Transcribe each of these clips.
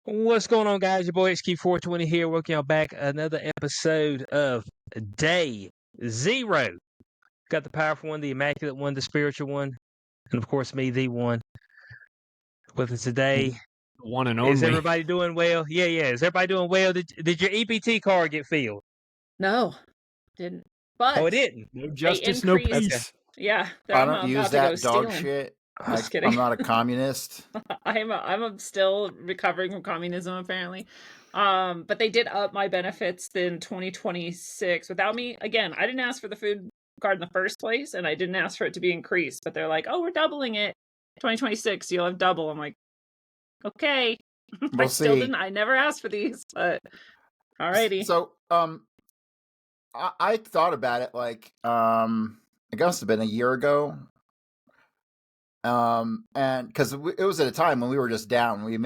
What's going on, guys? Your boy XQ420 here, welcome y'all back another episode of Day Zero. Got the powerful one, the immaculate one, the spiritual one, and of course me, the one. With us today, One and is only. everybody doing well? Yeah. Is everybody doing well? Did your EBT card get filled? No, didn't. But Oh, it didn't. No justice, no increased- peace. yeah, I I'm don't use about to go that dog stealing. shit. Just kidding. I'm not a communist. I'm still recovering from communism apparently. But they did up my benefits in 2026 without me. Again, I didn't ask for the food card in the first place, and I didn't ask for it to be increased. But they're like, "Oh, we're doubling it. 2026, you'll have double." I'm like, "Okay." We'll still see. didn't. I never asked for these, but alrighty. So, I thought about it like, I guess it's been a year ago. And because it was at a time when we were just down, we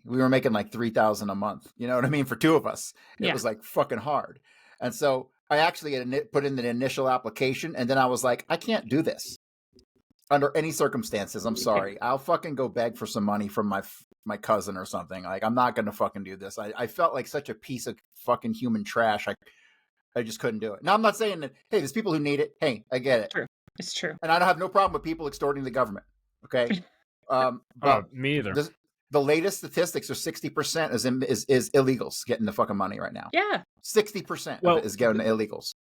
were making like 3,000 a month. You know what I mean? For two of us, it was like fucking hard. And so I actually had put in the initial application, and then I was like, I can't do this under any circumstances. I'm sorry. I'll fucking go beg for some money from my cousin or something. Like, I'm not gonna fucking do this. I felt like such a piece of fucking human trash. I just couldn't do it. Now, I'm not saying that, hey, there's people who need it. Hey, I get it. True. It's true. And I don't have no problem with people extorting the government. Okay. But me either. The latest statistics are 60% is illegals getting the fucking money right now. Yeah. 60% of it is going to illegals.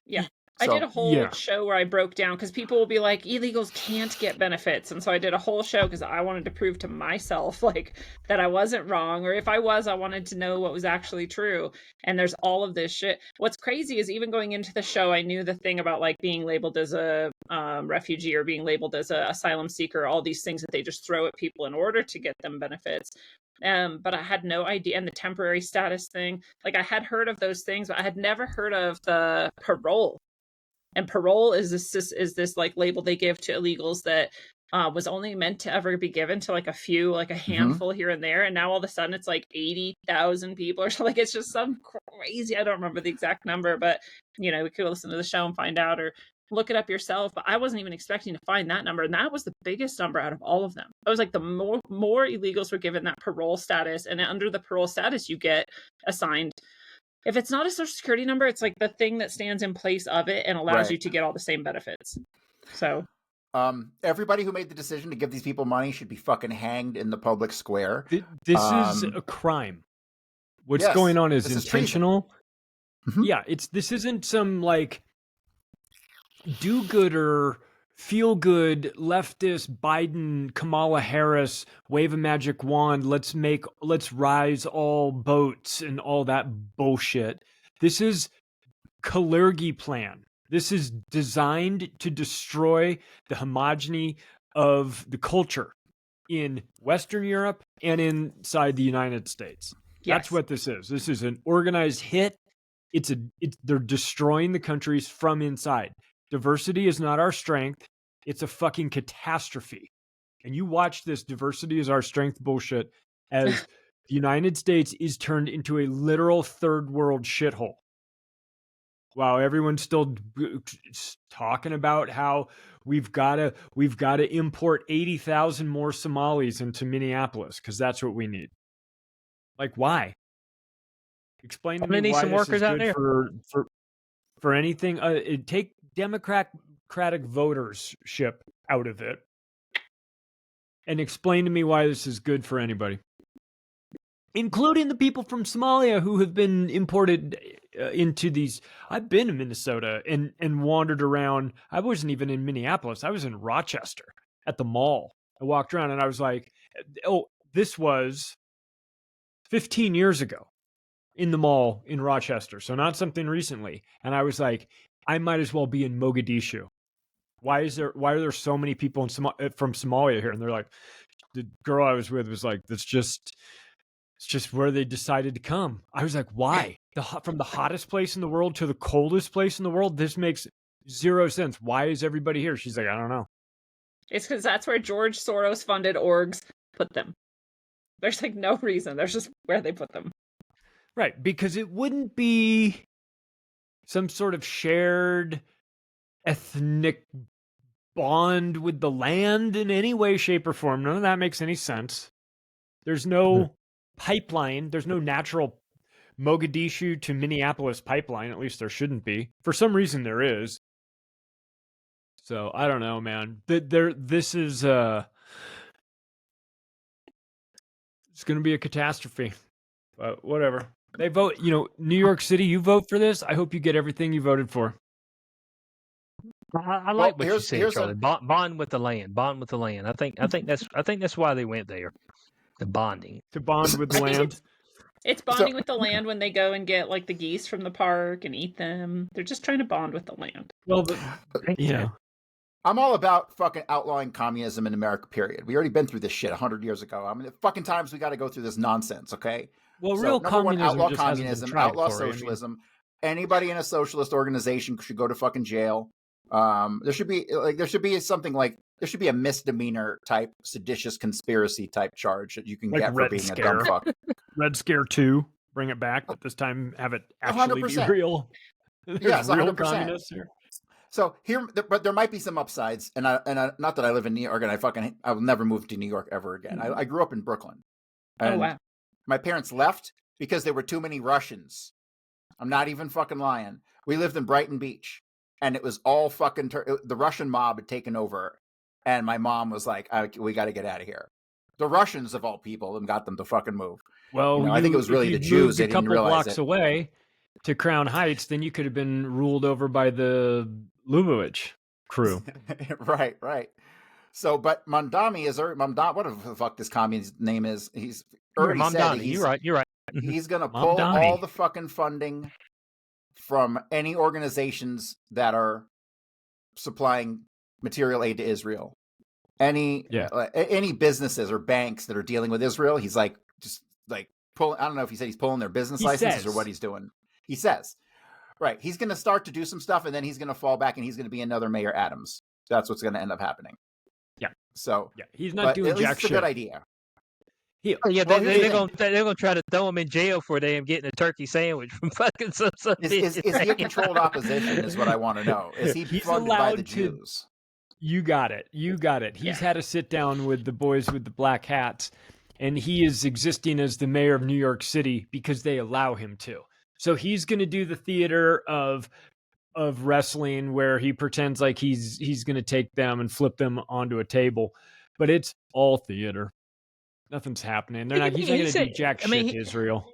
Yeah. So, I did a whole show where I broke down because people will be like, illegals can't get benefits. And so I did a whole show because I wanted to prove to myself like that I wasn't wrong. Or if I was, I wanted to know what was actually true. And there's all of this shit. What's crazy is even going into the show, I knew the thing about like being labeled as a refugee or being labeled as an asylum seeker, all these things that they just throw at people in order to get them benefits. But I had no idea. And the temporary status thing, like I had heard of those things, but I had never heard of the parole. And parole is this like label they give to illegals that was only meant to ever be given to like a few, like a handful here and there. And now all of a sudden it's like 80,000 people or something. Like it's just some crazy, I don't remember the exact number, but you know, we could listen to the show and find out or look it up yourself. But I wasn't even expecting to find that number. And that was the biggest number out of all of them. It was like the more illegals were given that parole status. And under the parole status, you get assigned. If it's not a social security number, it's like the thing that stands in place of it and allows you to get all the same benefits. So everybody who made the decision to give these people money should be fucking hanged in the public square. This is a crime. What's going on is intentional. Yeah, this isn't some like do-gooder, feel-good leftist Biden, Kamala Harris, wave a magic wand, let's rise all boats and all that bullshit. This is Kalergi plan. This is designed to destroy the homogeny of the culture in Western Europe and inside the United States. That's what this is. This is an organized hit. They're destroying the countries from inside. Diversity is not our strength. It's a fucking catastrophe. And you watch this diversity is our strength bullshit as the United States is turned into a literal third world shithole. Wow, everyone's still talking about how we've got to import 80,000 more Somalis into Minneapolis because that's what we need. Like, why? Explain to me need why some this workers is out good there for anything. Take Democratic votership out of it and explain to me why this is good for anybody, including the people from Somalia who have been imported into these. I've been to Minnesota and wandered around. I wasn't even in Minneapolis. I was in Rochester at the mall. I walked around and I was like, oh, this was 15 years ago in the mall in Rochester. So not something recently. And I was like, I might as well be in Mogadishu. Why are there so many people from Somalia here? And they're like, the girl I was with was like, it's just where they decided to come. I was like, why? From the hottest place in the world to the coldest place in the world? This makes zero sense. Why is everybody here? She's like, I don't know. It's because that's where George Soros funded orgs put them. There's like no reason. There's just where they put them. Right, because it wouldn't be some sort of shared ethnic bond with the land in any way, shape, or form. None of that makes any sense. There's no pipeline. There's no natural Mogadishu to Minneapolis pipeline. At least there shouldn't be. For some reason, there is. So I don't know, man. This is it's going to be a catastrophe. But whatever. They vote. New York City. You vote for this. I hope you get everything you voted for. I like what you said, Charlie. Bond with the land. Bond with the land. I think that's why they went there. The bonding. To bond with the land. It's bonding with the land when they go and get like the geese from the park and eat them. They're just trying to bond with the land. Well, I'm all about fucking outlawing communism in America, period. We already been through this shit 100 years ago. I mean, the fucking times we got to go through this nonsense, okay? Well, so, real communism outlaw just communism, outlaw socialism. Anybody in a socialist organization should go to fucking jail. There should be a misdemeanor type seditious conspiracy type charge that you can get for being a dumb fuck. Red Scare 2, bring it back, but this time have it actually 100%. Be real. Yes, real 100%. Communists here. So but there might be some upsides, and I not that I live in New York, and I will never move to New York ever again. I grew up in Brooklyn. And wow. My parents left because there were too many Russians. I'm not even fucking lying. We lived in Brighton Beach, and it was all fucking the Russian mob had taken over, and my mom was like, "We got to get out of here." The Russians, of all people, and got them to fucking move. Well, I think it was really the Jews. They didn't realize blocks away to Crown Heights, then you could have been ruled over by the Lubavitch crew. Right. So, but Mamdani is what the fuck this communist's name is? He's already said you're right. He's gonna pull all the fucking funding from any organizations that are supplying material aid to Israel. Any businesses or banks that are dealing with Israel, he's like just like pull. I don't know if he said he's pulling their business licenses or what he's doing. He says, right, he's going to start to do some stuff, and then he's going to fall back, and he's going to be another Mayor Adams. That's what's going to end up happening. Yeah. So he's not doing jack shit. It's a good idea. They're gonna try to throw him in jail for them getting a turkey sandwich from fucking some. Is he a controlled opposition? Is what I want to know. Is he funded by the Jews? You got it. He's had a sit down with the boys with the black hats, and he is existing as the mayor of New York City because they allow him to. So he's going to do the theater of wrestling where he pretends like he's going to take them and flip them onto a table, but it's all theater. Nothing's happening. He's not going to do jack shit to Israel.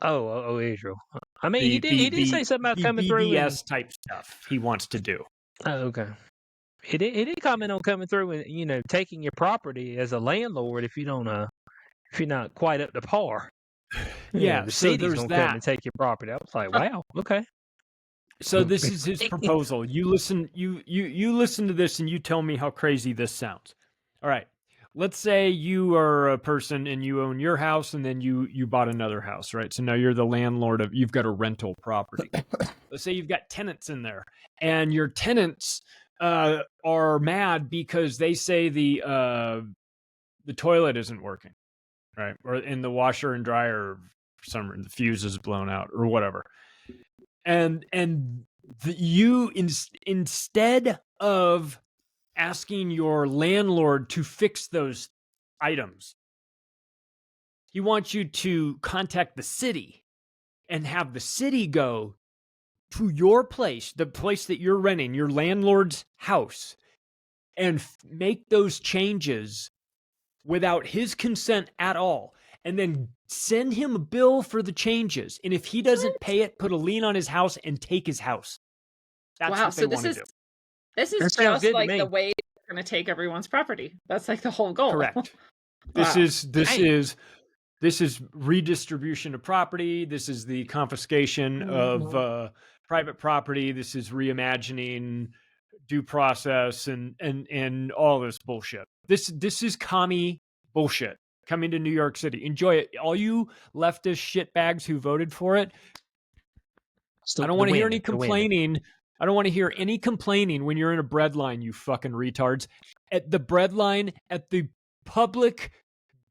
Oh, Israel. I mean, he did say something about coming through. BDS type stuff he wants to do. Oh, okay. He did comment on coming through and taking your property as a landlord if you're not quite up to par. Yeah, the city's gonna come and take your property. I was like, wow, okay. So this is his proposal. You listen to this and you tell me how crazy this sounds. All right. Let's say you are a person and you own your house and then you bought another house, right? So now you're the landlord you've got a rental property. Let's say you've got tenants in there and your tenants are mad because they say the toilet isn't working, right? Or in the washer and dryer, for some reason the fuse is blown out or whatever. And you instead of asking your landlord to fix those items, he wants you to contact the city and have the city go to your place, the place that you're renting, your landlord's house, and make those changes without his consent at all, and then send him a bill for the changes. And if he doesn't pay it, put a lien on his house and take his house. That's what they want to do. This is just like the way they're going to take everyone's property. That's like the whole goal. Correct. This is redistribution of property. This is the confiscation of private property. This is reimagining due process and all this bullshit. This is commie bullshit coming to New York City. Enjoy it. All you leftist shitbags who voted for it. I don't want to hear any complaining. I don't want to hear any complaining when you're in a bread line, you fucking retards. At the bread line at the public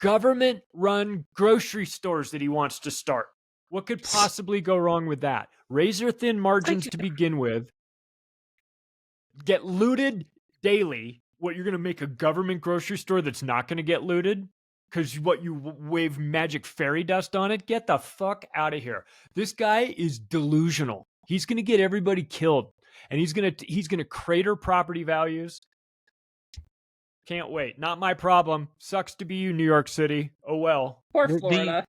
government-run grocery stores that he wants to start. What could possibly go wrong with that? Razor-thin margins to begin with. Get looted daily. What, you're going to make a government grocery store that's not going to get looted? because you wave magic fairy dust on it. Get the fuck out of here. This guy is delusional. He's gonna get everybody killed, and he's gonna crater property values. Can't wait. Not my problem. Sucks to be you, New York City. Oh well. Poor Florida.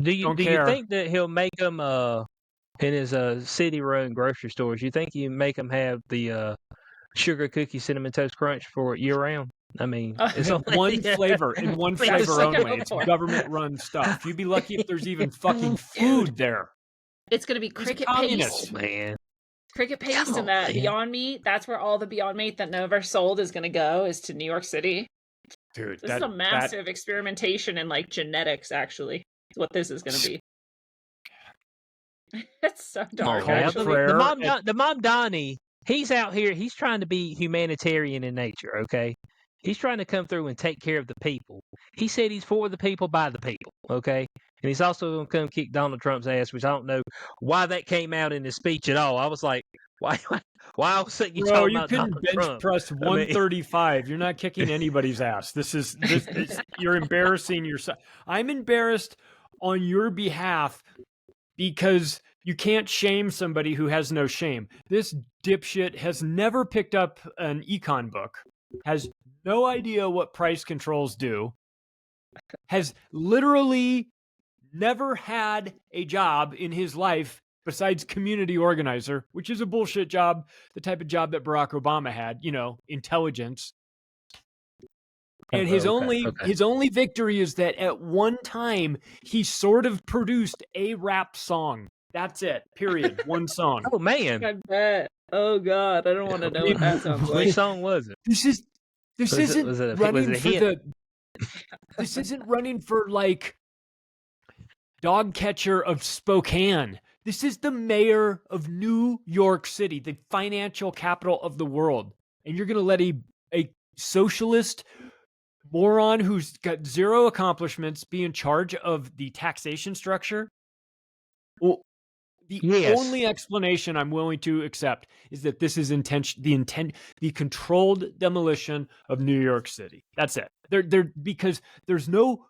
Do you think that he'll make them in his city-run grocery stores? You think you make them have the sugar cookie cinnamon toast crunch for year-round? I mean, it's only one flavor and one flavor only. It's for. government-run stuff. You'd be lucky if there's even fucking food there. It's gonna be cricket paste. Oh, man. Cricket paste and that Beyond Meat. That's where all the Beyond Meat that never sold is gonna go. Is to New York City. Dude, this is a massive experimentation in like genetics. Actually, is what this is gonna be. It's so dark. The mom Donnie, he's out here. He's trying to be humanitarian in nature. Okay, he's trying to come through and take care of the people. He said he's for the people, by the people. Okay, and he's also going to come kick Donald Trump's ass, which I don't know why that came out in his speech at all. I was like, why all of a sudden you talking about Donald Trump? You couldn't bench press 135. You're not kicking anybody's ass. You're embarrassing yourself. I'm embarrassed on your behalf because you can't shame somebody who has no shame. This dipshit has never picked up an econ book, has no idea what price controls do, has literally never had a job in his life besides community organizer, which is a bullshit job, the type of job that Barack Obama had, intelligence. And his only victory is that at one time he sort of produced a rap song. That's it. Period. One song. Oh man. I bet. Oh god, I don't want to know what that sounds like. Which song was it? This isn't running for like dog catcher of Spokane. This is the mayor of New York City, the financial capital of the world. And you're going to let a socialist moron who's got zero accomplishments be in charge of the taxation structure? Well, the only explanation I'm willing to accept is that this is the controlled demolition of New York City. That's it. Because there's no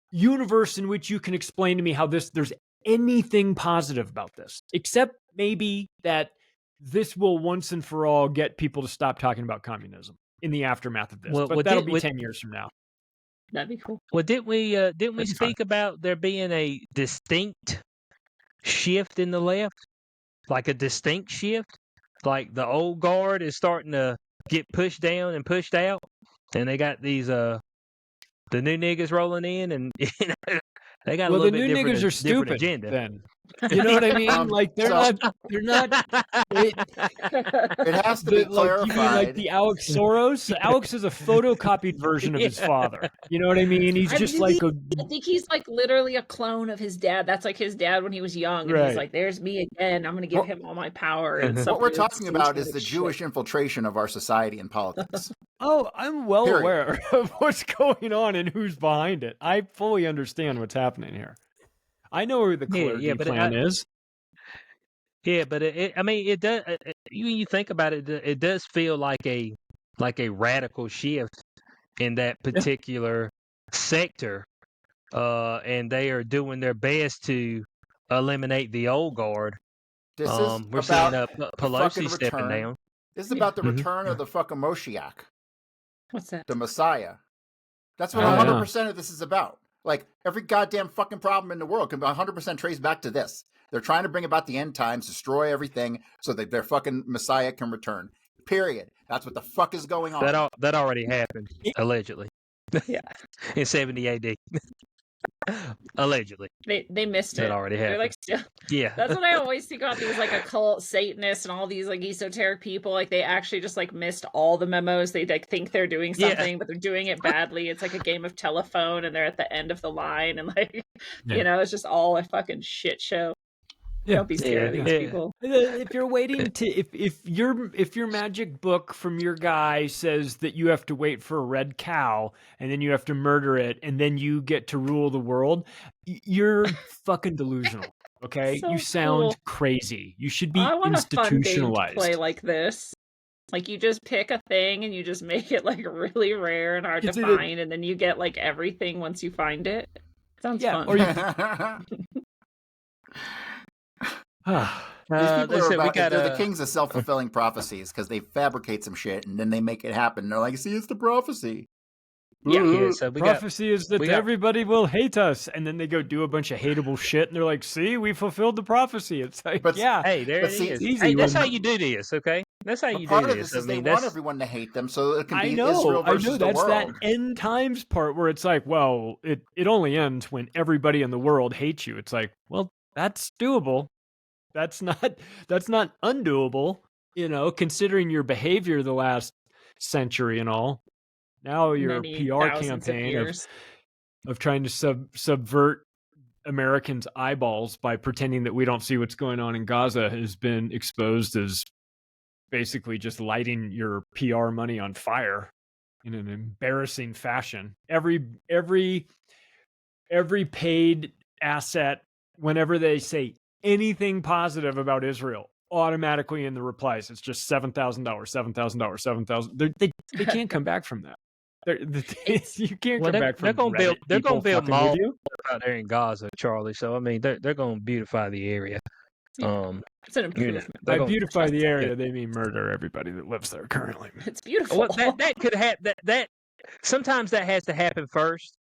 universe in which you can explain to me how there's anything positive about this, except maybe that this will once and for all get people to stop talking about communism in the aftermath of this. But that'll be 10 years from now. That'd be cool. Well, didn't we speak about there being a distinct shift in the left? Like a distinct shift? Like the old guard is starting to get pushed down and pushed out, and they got these the new niggas rolling in, and they got a little bit different. The new niggas are stupid agenda. Then. You know what I mean? Like they're not. It has to be clarified. You mean like the Alex Soros? Alex is a photocopied version of his father. You know what I mean? He's I think he's like literally a clone of his dad. That's like his dad when he was young, and he's like, "There's me again. I'm going to give him all my power." And what we're talking about is the Jewish infiltration of our society and politics. Oh, I'm well aware of what's going on and who's behind it. I fully understand what's happening here. I know where the clergy plan is. Yeah, but it does. You think about it, it does feel like a radical shift in that particular sector, and they are doing their best to eliminate the old guard. This is we're seeing Pelosi stepping down. This is about the return of the fucking Moshiach. What's that? The Messiah. That's what 100% of this is about. Like, every goddamn fucking problem in the world can be 100% traced back to this. They're trying to bring about the end times, destroy everything, so that their fucking Messiah can return. Period. That's what the fuck is going on. That already happened, allegedly. Yeah. In 70 AD. Allegedly. They missed it. That already happened. They're like still. Yeah. That's what I always think about these like occult Satanists and all these like esoteric people. Like they actually just like missed all the memos. They like think they're doing something, but they're doing it badly. It's like a game of telephone and they're at the end of the line and like it's just all a fucking shit show. Don't be scared of these people. If you're waiting to if your magic book from your guy says that you have to wait for a red cow and then you have to murder it and then you get to rule the world, you're fucking delusional. Okay, you sound crazy. You should be institutionalized. I want a fun game to play like this. Like you just pick a thing and you just make it like really rare and hard to find, and then you get like everything once you find it. Sounds fun. Or you... These people are about, they're the kings of self-fulfilling prophecies because they fabricate some shit and then they make it happen. And they're like, see, it's the prophecy. Yeah. So prophecy is that everybody will hate us, and then they go do a bunch of hateable shit, and they're like, "See, we fulfilled the prophecy." It's like, hey, there it is. Easy, that's how you do this, okay? That's how you do this. Part of this is they want everyone to hate them, so it can be Israel versus the world. That's that end times part where it's like, well, it only ends when everybody in the world hates you. It's like, well, that's doable. That's not undoable. Considering your behavior the last century and all. Now your PR campaign of trying to subvert Americans' eyeballs by pretending that we don't see what's going on in Gaza has been exposed as basically just lighting your PR money on fire in an embarrassing fashion. Every paid asset, whenever they say anything positive about Israel, automatically in the replies, it's just $7,000, $7,000, $7,000. They can't come back from that. You can't come back from. They're going to build malls out there in Gaza, Charlie. So I mean, they're going to beautify the area. It's an improvement. By beautify the area, they mean murder everybody that lives there currently. It's beautiful. Well, that could happen. That sometimes that has to happen first.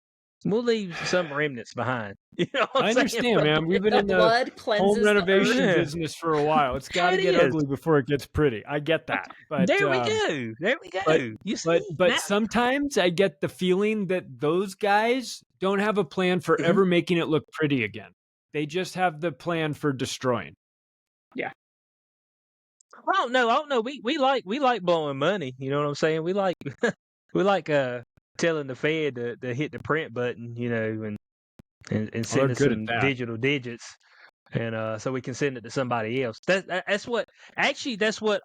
We'll leave some remnants behind. I understand, man. We've been in the home renovation business for a while. It's got to get ugly before it gets pretty. I get that. But there we go. There we go. But sometimes I get the feeling that those guys don't have a plan for ever making it look pretty again. They just have the plan for destroying. Yeah. I don't know. We like blowing money. You know what I'm saying? We like telling the Fed to hit the print button, and send us some digital digits, and so we can send it to somebody else. That's what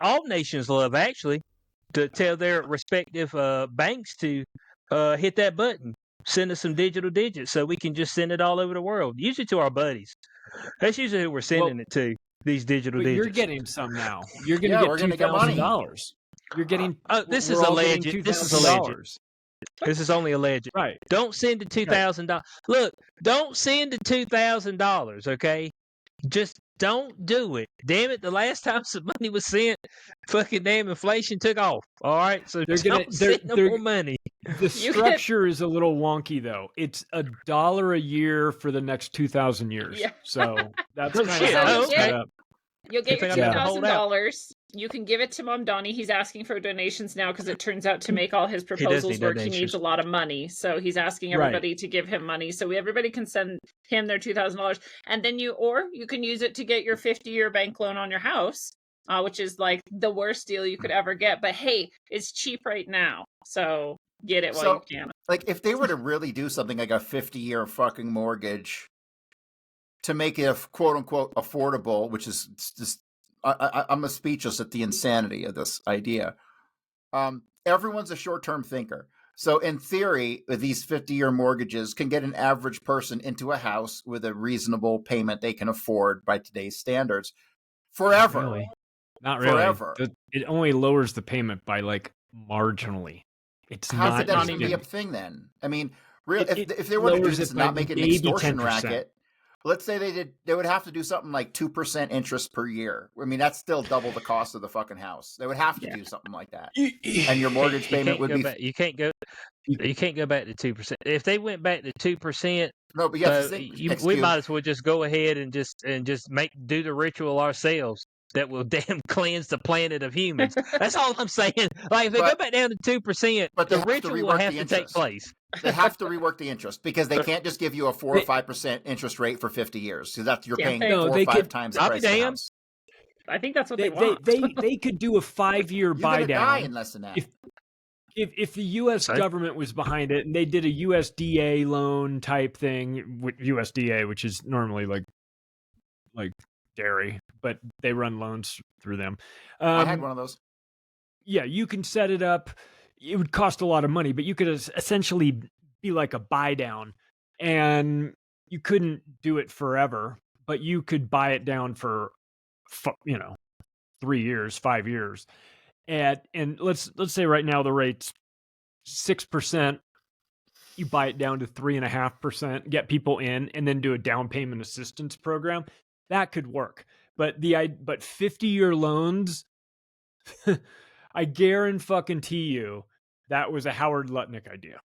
all nations love, actually, to tell their respective banks to hit that button, send us some digital digits, so we can just send it all over the world, usually to our buddies. That's usually who we're sending it to. These digital digits. You're getting some now. You're going to get $2,000. You're getting. This is alleged. This is alleged. This is only alleged. Right. Don't send the $2,000. Look, don't send the $2,000. Okay, just don't do it. Damn it! The last time some money was sent, fucking damn inflation took off. All right, so don't send no more money. The structure is a little wonky, though. It's $1 a year for the next 2,000 years. Yeah. So that's kind of how it's set up. You'll get your $2,000. You can give it to Mom Donnie. He's asking for donations now because it turns out to make all his proposals work, he needs a lot of money. So he's asking everybody to give him money. So everybody can send him their $2,000, and then you can use it to get your 50-year bank loan on your house, which is like the worst deal you could ever get. But hey, it's cheap right now, so get it while you can. Like if they were to really do something like a 50-year fucking mortgage to make it quote unquote affordable, which is just, I'm speechless at the insanity of this idea. Everyone's a short-term thinker. So in theory, these 50-year mortgages can get an average person into a house with a reasonable payment they can afford by today's standards forever. Not really. Forever. It only lowers the payment by like marginally. It's How's it that even be a thing then? I mean, if they were to do this and not make it an extortion 10%. Racket, let's say they would have to do something like 2% interest per year. I mean, that's still double the cost of the fucking house. They would have to do something like that. And your mortgage payment would be you can't go back to 2%. If they went back to 2%, no, but we might as well just go ahead and just do the ritual ourselves. That will damn cleanse the planet of humans. That's all I'm saying. Like if they go back down to 2%, but the ritual will have to take place. They have to rework the interest because they can't just give you a 4 or 5% interest rate for 50 years. So that's you're paying 4 or 5 times the price of the house. I think that's what they want. They could do a 5-year buy down in less than that. If the U.S. government was behind it and they did a USDA loan type thing with USDA, which is normally like dairy, but they run loans through them. I had one of those. Yeah, you can set it up. It would cost a lot of money, but you could essentially be like a buy down, and you couldn't do it forever, but you could buy it down for 3 years, 5 years, and let's say right now the rate's 6%. You buy it down to 3.5%, get people in, and then do a down payment assistance program. That could work. But 50-year loans, I guarantee you that was a Howard Lutnick idea.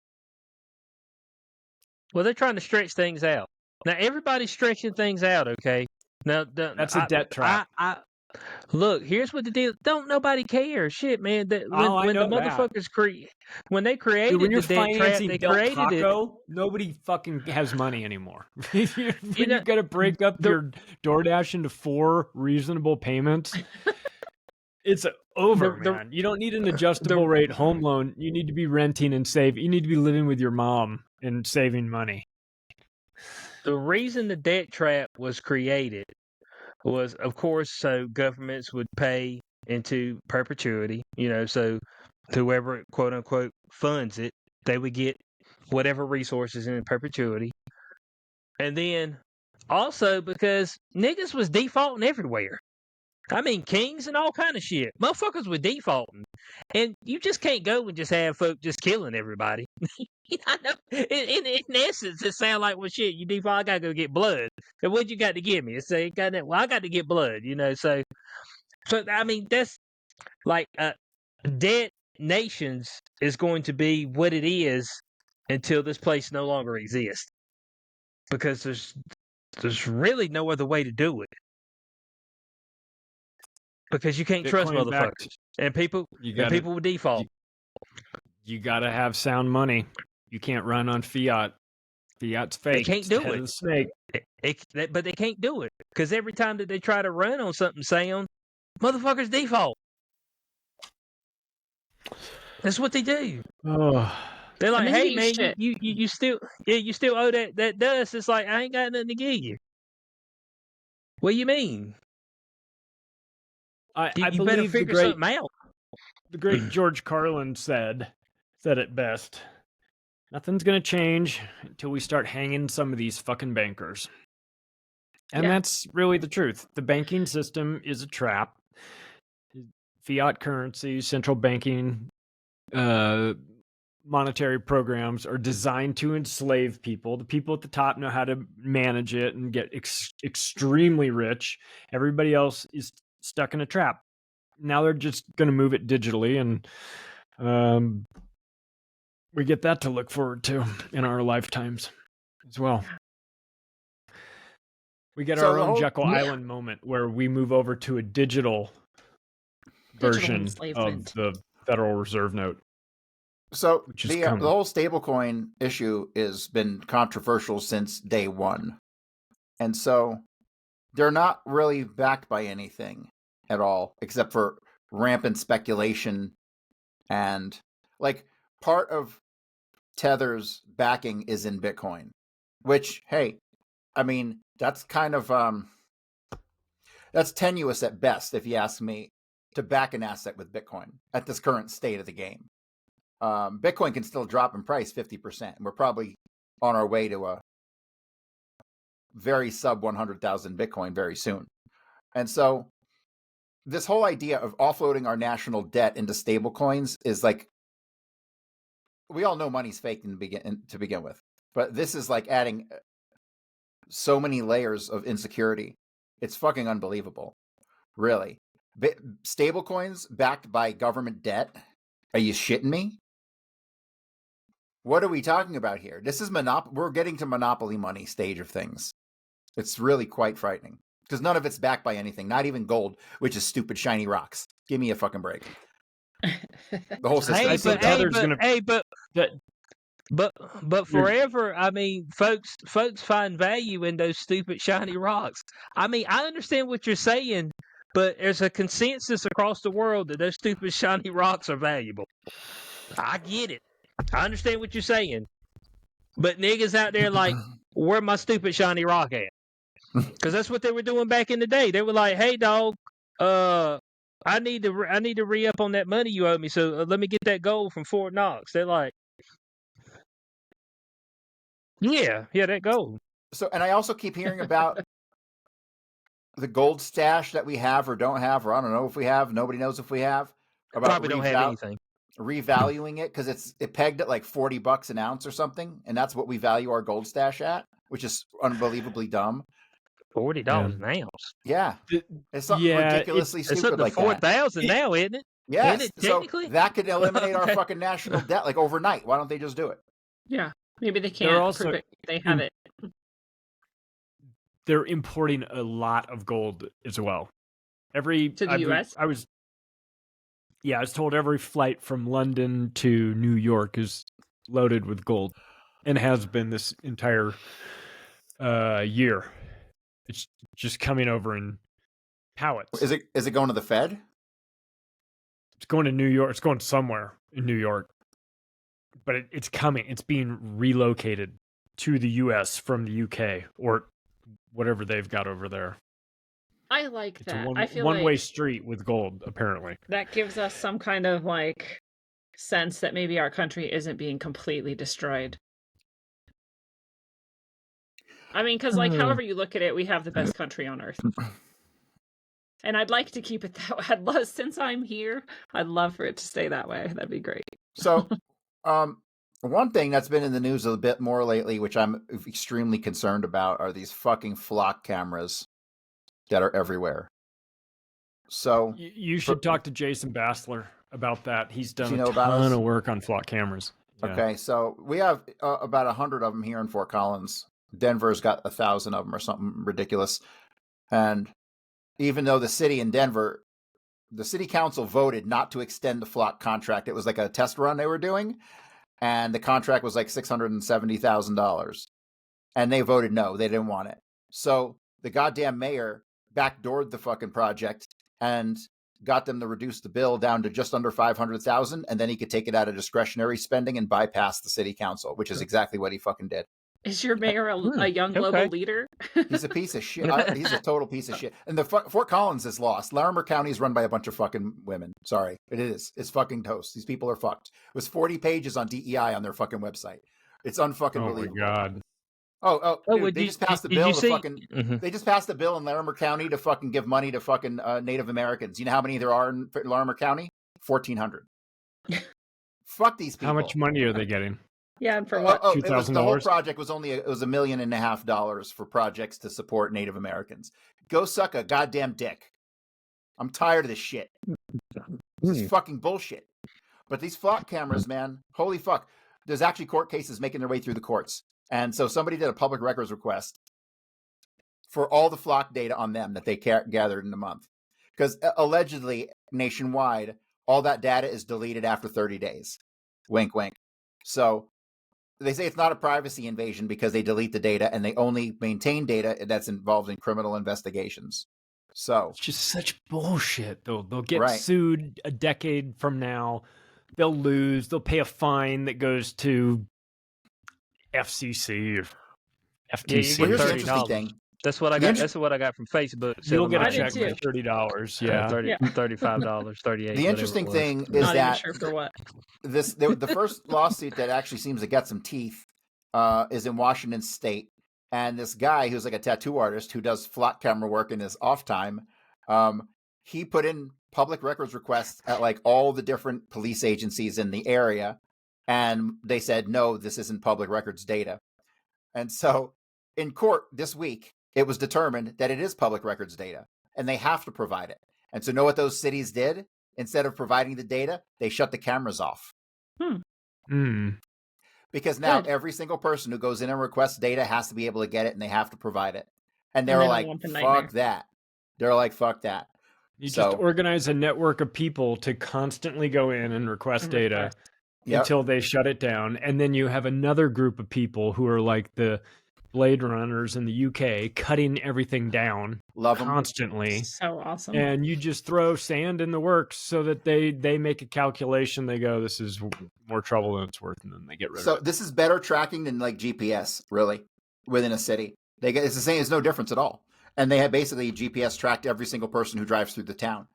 Well, they're trying to stretch things out. Now everybody's stretching things out. Okay. Now That's a debt trap. Look, here's what the deal. Don't nobody care. Shit, man. I know the motherfuckers when they created Dude, when you're the debt trap, financing they Del created Taco, nobody fucking has money anymore. When you know, got to break up your DoorDash into 4 reasonable payments, it's over, man. You don't need an adjustable rate home loan. You need to be renting and save. You need to be living with your mom and saving money. The reason the debt trap was created was, of course, so governments would pay into perpetuity, so whoever, quote unquote, funds it, they would get whatever resources in perpetuity. And then also because niggas was defaulting everywhere. I mean, kings and all kind of shit. Motherfuckers were defaulting. And you just can't go and just have folk just killing everybody. I know. In essence, it sounds like, well, shit, you default, I got to go get blood. And what you got to give me? Say, well, I got to get blood, So, I mean, that's like dead nations is going to be what it is until this place no longer exists. Because there's really no other way to do it. Because you can't trust motherfuckers. And people will default. You got to have sound money. You can't run on fiat. Fiat's fake. They can't do it. Snake. But they can't do it. Because every time that they try to run on something sound, motherfuckers default. That's what they do. Oh. They're like, hey, man, you still owe that dust. It's like, I ain't got nothing to give you. What do you mean? I you better believe figure something out. The great George Carlin said it best. Nothing's going to change until we start hanging some of these fucking bankers. And that's really the truth. The banking system is a trap. Fiat currency, central banking, monetary programs are designed to enslave people. The people at the top know how to manage it and get extremely rich. Everybody else is stuck in a trap. Now they're just going to move it digitally, and we get that to look forward to in our lifetimes as well. We get our own Jekyll Island moment where we move over to a digital version of the Federal Reserve note. So the whole stablecoin issue has been controversial since day one. And so they're not really backed by anything at all, except for rampant speculation. And like part of Tether's backing is in Bitcoin, which, hey, I mean, that's kind of, that's tenuous at best, if you ask me, to back an asset with Bitcoin at this current state of the game. Bitcoin can still drop in price 50%. And we're probably on our way to a very sub 100,000 Bitcoin very soon. And so this whole idea of offloading our national debt into stable coins is like, we all know money's fake to begin with, but this is like adding so many layers of insecurity. It's fucking unbelievable. Really. Stable coins backed by government debt? Are you shitting me? What are we talking about here? This is we're getting to monopoly money stage of things. It's really quite frightening because none of it's backed by anything, not even gold, which is stupid shiny rocks. Give me a fucking break. The whole system. But forever, I mean, folks find value in those stupid shiny rocks. I mean, I understand what you're saying, but there's a consensus across the world that those stupid shiny rocks are valuable. I get it. I understand what you're saying. But niggas out there like, where my stupid shiny rock at? Because that's what they were doing back in the day. They were like, hey, dog, I need to re-up on that money you owe me, so let me get that gold from Fort Knox. They're like, yeah, that gold. So, and I also keep hearing about the gold stash that we have or don't have, or I don't know if we have. Nobody knows if we have. about Probably don't have anything. revaluing it because it pegged at like $40 an ounce or something, and that's what we value our gold stash at, which is unbelievably dumb. $40 an ounce. Yeah, it's something ridiculously It's stupid up to like that. 4,000 now, isn't it? Yes, Isn't it, so technically? that could eliminate our Okay. fucking national debt like overnight. Why don't they just do it? Yeah, maybe they They're can't also prove it. They have it. They're importing a lot of gold as well. To the US? I was told every flight from London to New York is loaded with gold, and has been this entire year. It's just coming over in pallets. Is it going to the Fed? It's going to New York. It's going somewhere in New York, but it's coming. It's being relocated to the U.S. from the U.K. or whatever they've got over there. I like It's that. a I feel one-way like street with gold, apparently. that gives us some kind of like sense that maybe our country isn't being completely destroyed. I mean, because like however you look at it, we have the best country on earth. And I'd like to keep it that way. Since I'm here, I'd love for it to stay that way. That'd be great. So, one thing that's been in the news a bit more lately, which I'm extremely concerned about, are these fucking flock cameras that are everywhere. So you should talk to Jason Bassler about that. He's done a about ton of work on flock cameras. Yeah. Okay, so we have about 100 of them here in Fort Collins. Denver's got 1,000 of them or something ridiculous. And even though the city in Denver, the city council voted not to extend the flock contract. It was like a test run they were doing, and the contract was like $670,000. And they voted no, they didn't want it. So the goddamn mayor backdoored the fucking project and got them to reduce the bill down to just under $500,000, and then he could take it out of discretionary spending and bypass the city council, which is exactly what he fucking did. Is your mayor a young global leader? He's a piece of shit. He's a total piece of shit. And the Fort Collins is lost. Larimer County is run by a bunch of fucking women. Sorry, it is. It's fucking toast. These people are fucked. It was 40 pages on DEI on their fucking website. It's unfucking believable. Oh my god. Dude, they just passed the bill to fucking. They just passed a bill in Larimer County to fucking give money to fucking Native Americans. You know how many there are in Larimer County? 1,400. Fuck these people. How much money are they getting? Yeah, and for what? The whole project was only $1.5 million for projects to support Native Americans. Go suck a goddamn dick. I'm tired of this shit. This is fucking bullshit. But these flock cameras, man, holy fuck. There's actually court cases making their way through the courts. And so somebody did a public records request for all the flock data on them that they gathered in a month. Because allegedly, nationwide, all that data is deleted after 30 days. Wink, wink. So they say it's not a privacy invasion because they delete the data and they only maintain data that's involved in criminal investigations. So it's just such bullshit. They'll get sued a decade from now. They'll lose. They'll pay a fine that goes to FCC or FTC. Well, here's the interesting thing. That's what I got. That's what I got from Facebook. You'll get a check for $30. Yeah, $35, $38. The interesting thing is not that even sure for what. The first lawsuit that actually seems to get some teeth is in Washington State, and this guy who's like a tattoo artist who does flock camera work in his off time, he put in public records requests at like all the different police agencies in the area, and they said no, this isn't public records data. And so in court this week, it was determined that it is public records data, and they have to provide it. And so know what those cities did? Instead of providing the data, they shut the cameras off. Because now every single person who goes in and requests data has to be able to get it, and they have to provide it. And they were like, fuck that. They're like, fuck that. You just organize a network of people to constantly go in and request data until they shut it down. And then you have another group of people who are like the Blade Runners in the UK cutting everything down constantly. So awesome. And you just throw sand in the works so that they make a calculation. They go, this is more trouble than it's worth, and then they get rid of it. So this is better tracking than like GPS, really, within a city. It's the same. It's no difference at all. And they have basically GPS tracked every single person who drives through the town.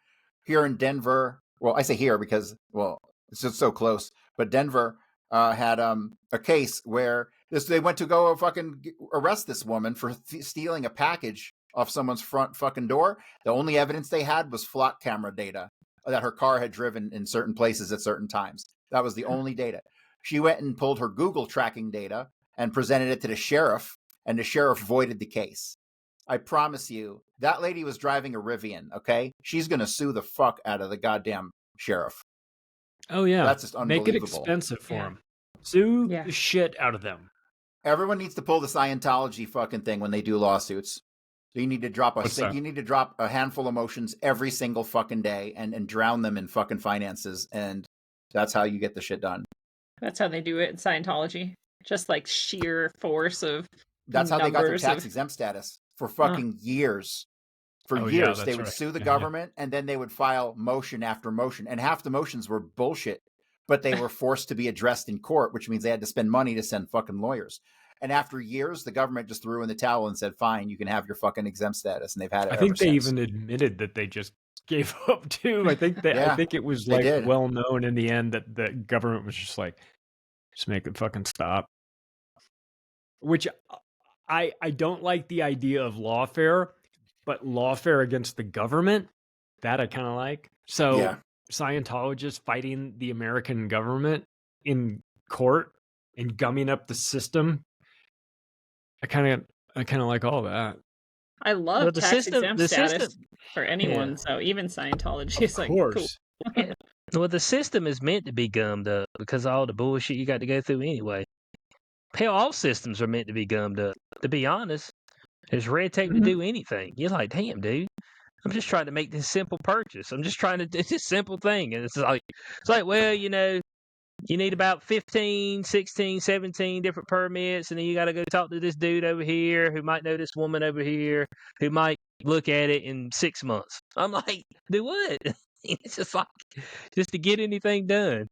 Here in Denver, well, I say here because, well, it's just so close. But Denver had a case where they went to go fucking arrest this woman for stealing a package off someone's front fucking door. The only evidence they had was flock camera data that her car had driven in certain places at certain times. That was the only data. She went and pulled her Google tracking data and presented it to the sheriff, and the sheriff voided the case. I promise you, that lady was driving a Rivian, okay? She's going to sue the fuck out of the goddamn sheriff. Oh, yeah. That's just unbelievable. Make it expensive for them. Sue the shit out of them. Everyone needs to pull the Scientology fucking thing when they do lawsuits. So you need to drop a handful of motions every single fucking day and drown them in fucking finances, and that's how you get the shit done. That's how they do it in Scientology. Just like sheer force of That's how they got their tax exempt status for fucking years. For years, they would sue the government, and then they would file motion after motion, and half the motions were bullshit, but they were forced to be addressed in court, which means they had to spend money to send fucking lawyers. And after years, the government just threw in the towel and said, fine, you can have your fucking exempt status. And they've had it. I think they even admitted that they just gave up too. I think I think it was like well known in the end that the government was just like, just make it fucking stop. Which I don't like the idea of lawfare, but lawfare against the government, that I kind of like. So Scientologists fighting the American government in court and gumming up the system. I kind of like all that. I love tax exempt status for anyone. So even Scientology is like, cool. Well, the system is meant to be gummed up because of all the bullshit you got to go through anyway. Hell, all systems are meant to be gummed up. To be honest, there's red tape to do anything. You're like, damn, dude. I'm just trying to make this simple purchase. I'm just trying to do this simple thing. And it's like, well, you know, you need about 15, 16, 17 different permits, and then you got to go talk to this dude over here who might know this woman over here who might look at it in 6 months. I'm like, do what? It's just like, just to get anything done.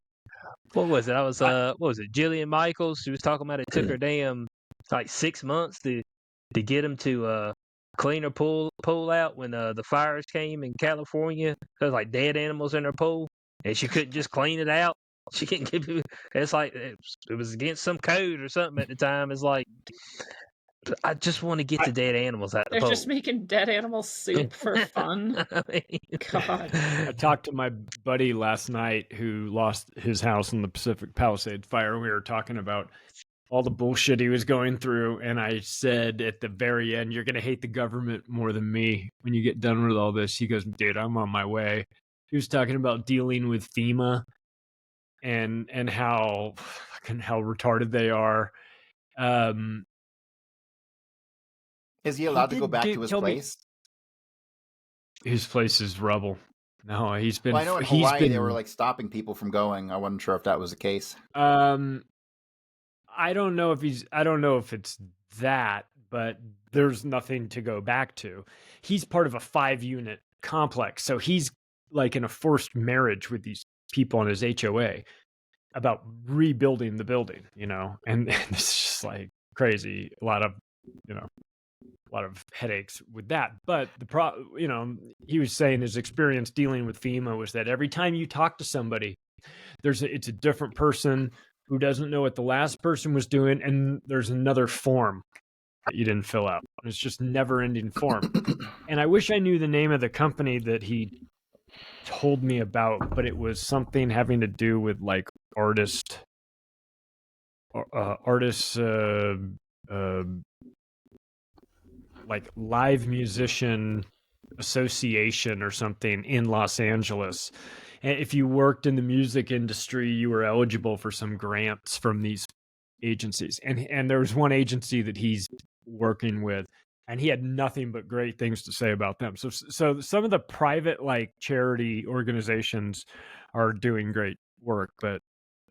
What was it? What was it? Jillian Michaels. She was talking about it took her damn like 6 months to get them to clean her pool out when the fires came in California. There was like dead animals in her pool, and she couldn't just clean it out. She can't give you. It's like it was against some code or something at the time. It's like I just want to get the dead animals out. They're just making dead animal soup for fun. God. I talked to my buddy last night who lost his house in the Pacific Palisades fire. We were talking about all the bullshit he was going through, and I said at the very end, "You're gonna hate the government more than me when you get done with all this." He goes, "Dude, I'm on my way." He was talking about dealing with FEMA. And how retarded they are. Is he allowed to go back to his place? His place is rubble. No, he's been. Well, I know in Hawaii they were like stopping people from going. I wasn't sure if that was the case. I don't know if it's that, but there's nothing to go back to. He's part of a 5-unit complex, so he's like in a forced marriage with these people on his HOA about rebuilding the building, you know, and it's just like crazy. A lot of headaches with that. But he was saying his experience dealing with FEMA was that every time you talk to somebody, it's a different person who doesn't know what the last person was doing, and there's another form that you didn't fill out. It's just never-ending form. And I wish I knew the name of the company that he told me about, but it was something having to do with like artists like live musician association or something in Los Angeles. And if you worked in the music industry, you were eligible for some grants from these agencies. And there was one agency that he's working with, and he had nothing but great things to say about them. So some of the private like charity organizations are doing great work, but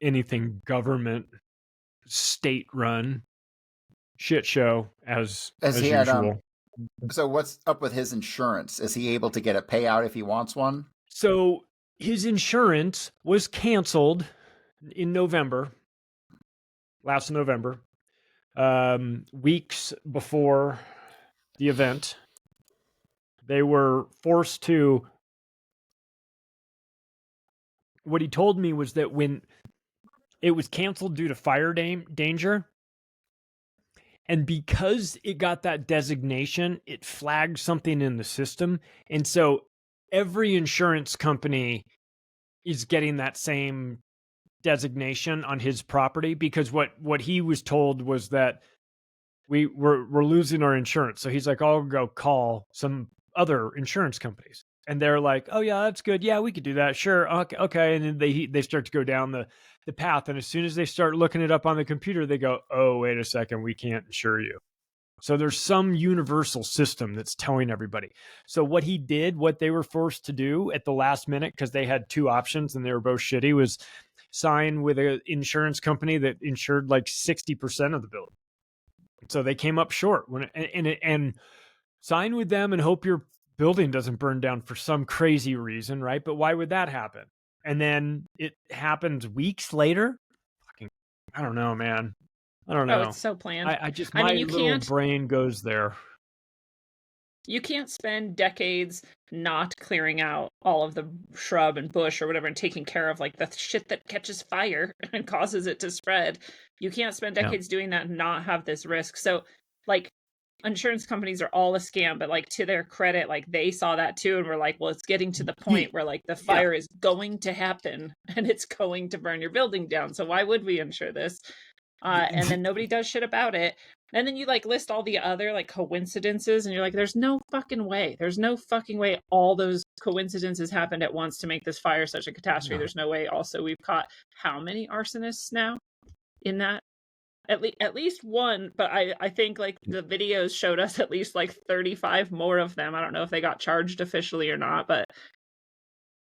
anything government, state run, shit show as usual. So what's up with his insurance? Is he able to get a payout if he wants one? So his insurance was canceled in last November, weeks before the event. They were forced to. What he told me was that when it was canceled due to fire danger, and because it got that designation, it flagged something in the system. And so every insurance company is getting that same designation on his property, because what he was told was that we're losing our insurance. So he's like, I'll go call some other insurance companies. And they're like, oh yeah, that's good. Yeah, we could do that. Sure. Okay. And then they start to go down the path. And as soon as they start looking it up on the computer, they go, oh, wait a second, we can't insure you. So there's some universal system that's telling everybody. So what he did, what they were forced to do at the last minute, because they had two options and they were both shitty, was sign with an insurance company that insured like 60% of the building. So they came up short and sign with them and hope your building doesn't burn down for some crazy reason, right? But why would that happen? And then it happens weeks later. Fucking, I don't know, man. I don't know. Oh, it's so planned. I just, my little brain goes there. You can't spend decades not clearing out all of the shrub and bush or whatever and taking care of like the shit that catches fire and causes it to spread. You can't spend decades doing that and not have this risk. So like insurance companies are all a scam, but like to their credit, like they saw that too and were like, well, it's getting to the point where like the fire is going to happen and it's going to burn your building down. So why would we insure this? And then nobody does shit about it. And then you like list all the other like coincidences and you're like, there's no fucking way. There's no fucking way all those coincidences happened at once to make this fire such a catastrophe. No. There's no way. Also, we've caught how many arsonists now in that? At least one, but I think like the videos showed us at least like 35 more of them. I don't know if they got charged officially or not, but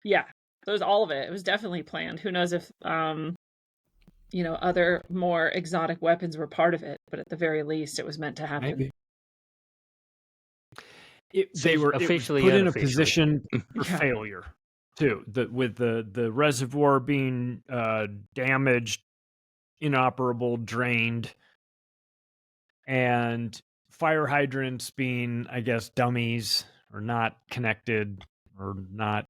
yeah, so it was all of it. It was definitely planned. Who knows if other more exotic weapons were part of it, but at the very least, it was meant to happen. Maybe. They were officially put in a position for failure too. With the reservoir being damaged, inoperable, drained, and fire hydrants being, I guess, dummies or not connected or not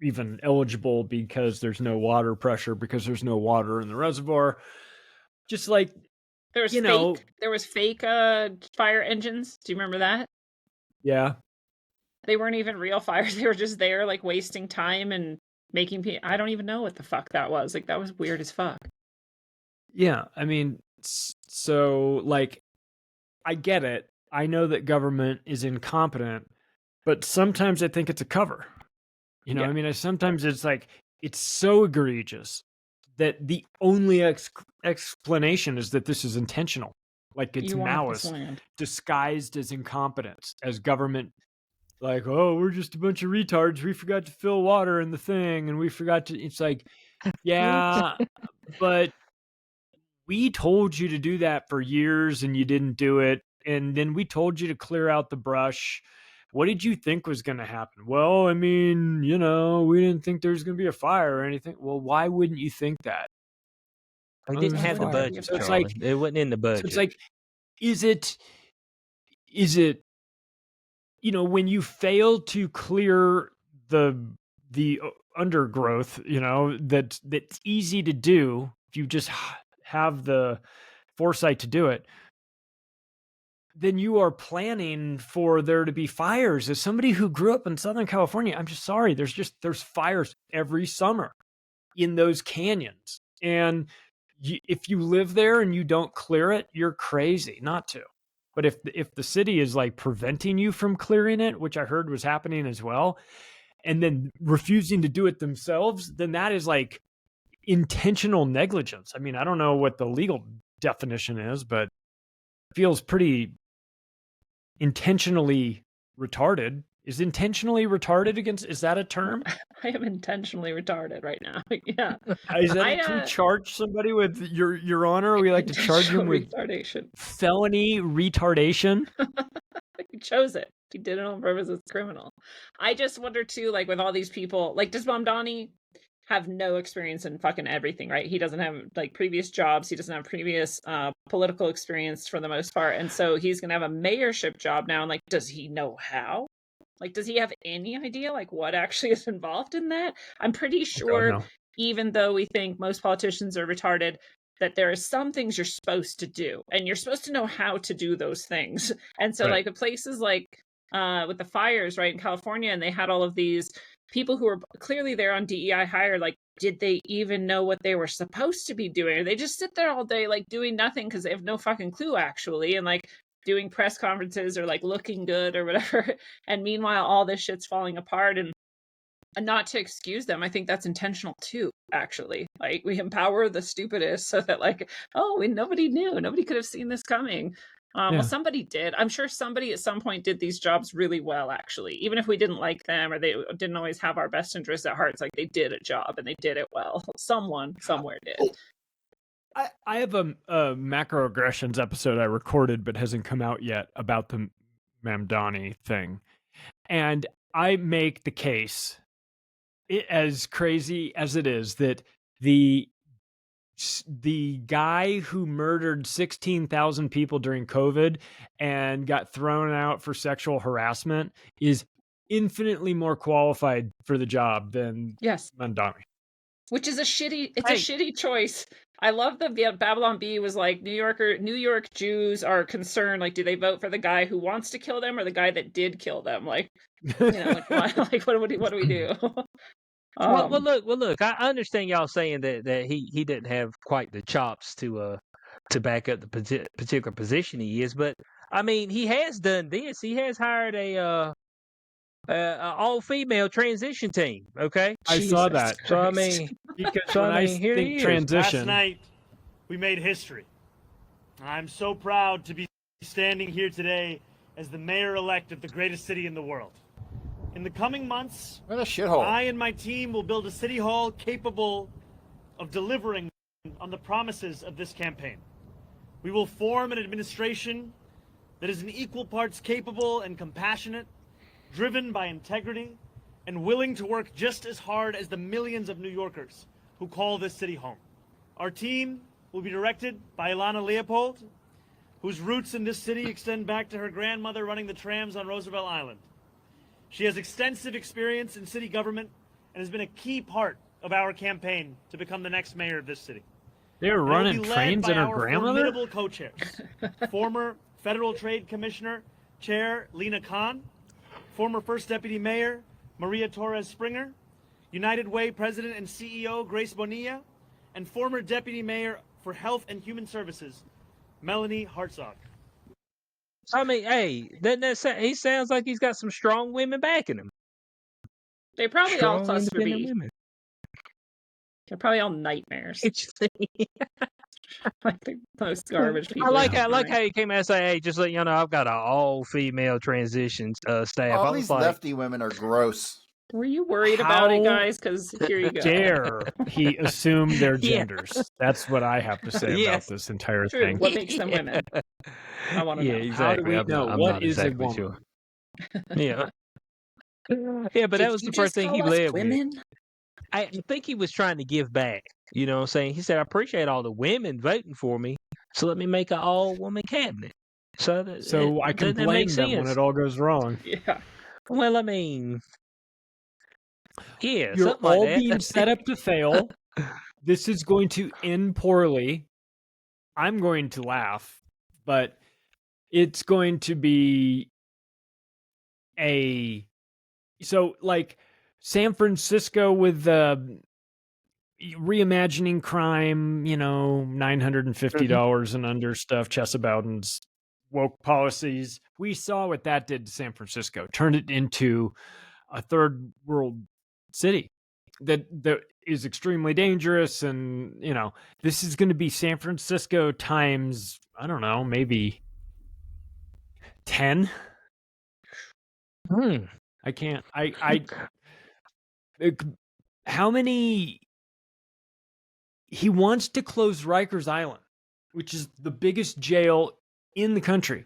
even eligible because there's no water pressure, because there's no water in the reservoir. Just like there was fake fire engines. Do you remember that? Yeah. They weren't even real fires. They were just there like wasting time and making people. I don't even know what the fuck that was. Like that was weird as fuck. Yeah, I mean, so like I get it. I know that government is incompetent, but sometimes I think it's a cover. You know, I mean, sometimes it's like, it's so egregious that the only explanation is that this is intentional. Like it's malice disguised as incompetence, as government. Like, oh, we're just a bunch of retards. We forgot to fill water in the thing. And we forgot to, it's like, yeah, but we told you to do that for years and you didn't do it. And then we told you to clear out the brush. What did you think was going to happen? Well, I mean, we didn't think there was going to be a fire or anything. Well, why wouldn't you think that? We didn't have the budget. So it's like, it wasn't in the budget. So it's like, is it, when you fail to clear the undergrowth, that's easy to do if you just have the foresight to do it, then you are planning for there to be fires. As somebody who grew up in Southern California, I'm just sorry, there's fires every summer in those canyons. And if you live there and you don't clear it, you're crazy not to. But if the city is like preventing you from clearing it, which I heard was happening as well, and then refusing to do it themselves, then that is like intentional negligence. I mean, I don't know what the legal definition is, but it feels pretty intentionally retarded. Is intentionally retarded is that a term? I am intentionally retarded right now. Yeah. Is that to charge somebody with your honor? We like to charge him with retardation. Felony retardation. He chose it. He did it on purpose. It's criminal. I just wonder too, like with all these people, like does Mamdani have no experience in fucking everything, right? He doesn't have like previous jobs. He doesn't have previous political experience for the most part. And so he's going to have a mayorship job now. And like, does he know how? Like, does he have any idea like what actually is involved in that? I'm pretty sure, even though we think most politicians are retarded, that there are some things you're supposed to do and you're supposed to know how to do those things. And so like places like with the fires, right, in California, and they had all of these people who were clearly there on DEI hire. Like, did they even know what they were supposed to be doing? Or they just sit there all day, like, doing nothing because they have no fucking clue, actually, and like doing press conferences or like looking good or whatever. And meanwhile, all this shit's falling apart. And not to excuse them, I think that's intentional too, actually. Like, we empower the stupidest so that, like, oh, nobody knew, nobody could have seen this coming. Well, somebody did. I'm sure somebody at some point did these jobs really well, actually. Even if we didn't like them or they didn't always have our best interests at heart, it's like they did a job and they did it well. Someone somewhere did. I have a macroaggressions episode I recorded but hasn't come out yet about the Mamdani thing. And I make the case, as crazy as it is, that the guy who murdered 16,000 people during COVID and got thrown out for sexual harassment is infinitely more qualified for the job than Mamdani. Which is a shitty choice. I love that Babylon Bee was like, New York Jews are concerned, like, do they vote for the guy who wants to kill them or the guy that did kill them? Like, like, like what do we do? Well, look. I understand y'all saying that he didn't have quite the chops to back up the particular position he is, but I mean, he has done this. He has hired a all-female transition team. Okay, I saw that. So I mean, because when I think transition, last night we made history. I'm so proud to be standing here today as the mayor-elect of the greatest city in the world. In the coming months, what a shithole. I and my team will build a city hall capable of delivering on the promises of this campaign. We will form an administration that is in equal parts capable and compassionate, driven by integrity, and willing to work just as hard as the millions of New Yorkers who call this city home. Our team will be directed by Ilana Leopold, whose roots in this city extend back to her grandmother running the trams on Roosevelt Island. She has extensive experience in city government and has been a key part of our campaign to become the next mayor of this city. They were running trains at her grandmother? Formidable co-chairs. Former Federal Trade Commissioner Chair Lena Khan, former First Deputy Mayor Maria Torres Springer, United Way President and CEO Grace Bonilla, and former Deputy Mayor for Health and Human Services Melanie Hartzog. I mean, hey, he sounds like he's got some strong women backing him. They probably all cluster B. They're probably all nightmares. Like the most garbage people. I like how he came out and say, "Hey, just let you know, I've got an all-female transition staff." All these lefty women are gross. Were you worried about it, guys? Because here you go. Dare he assume their genders? That's what I have to say about this entire thing. What makes them women? I want to know. Exactly. How do we know? What is a woman? Sure. Yeah. Yeah, but that was the first thing he led with. I think he was trying to give back. You know what I'm saying? He said, I appreciate all the women voting for me, so let me make an all-woman cabinet. So I can blame them when it all goes wrong. Yeah. Well, I mean, yeah. You're all being set up to fail. This is going to end poorly. I'm going to laugh, but it's going to be like San Francisco with reimagining crime, $950 and under stuff, Chesa Bowden's woke policies. We saw what that did to San Francisco. Turned it into a third world city that is extremely dangerous. And, this is going to be San Francisco times, I don't know, maybe 10. I can't. How many? He wants to close Rikers Island, which is the biggest jail in the country.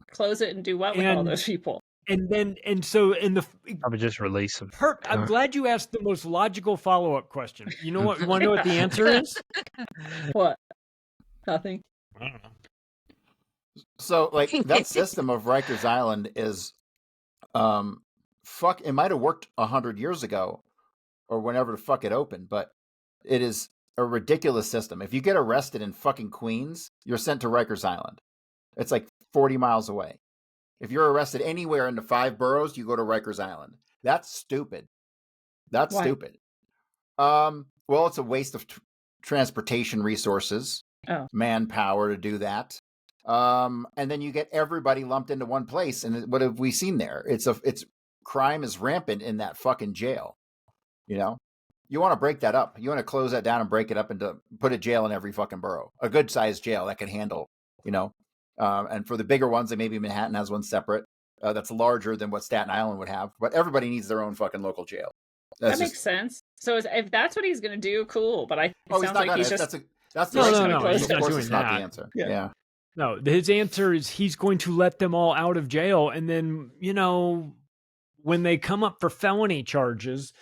Close it and do what with all those people? I would just release them. I'm glad you asked the most logical follow-up question. You know what? You want to know what the answer is? What? Nothing. I don't know. So, like, that system of Rikers Island is, it might have worked 100 years ago, or whenever the fuck it opened, but it is a ridiculous system. If you get arrested in fucking Queens, you're sent to Rikers Island. It's like 40 miles away. If you're arrested anywhere in the 5 boroughs, you go to Rikers Island. That's stupid. That's Why? stupid. Well, it's a waste of transportation resources, manpower to do that. And then you get everybody lumped into one place. And what have we seen there? It's crime is rampant in that fucking jail. You know, you want to break that up. You want to close that down and break it up into put a jail in every fucking borough, a good sized jail that can handle, you know. And for the bigger ones, maybe Manhattan has one separate that's larger than what Staten Island would have. But everybody needs their own fucking local jail. That makes sense. So if that's what he's going to do, cool. But it sounds like he's just that's the no. He's of not course, doing it's not that. the answer. Yeah. No, his answer is he's going to let them all out of jail, and then when they come up for felony charges,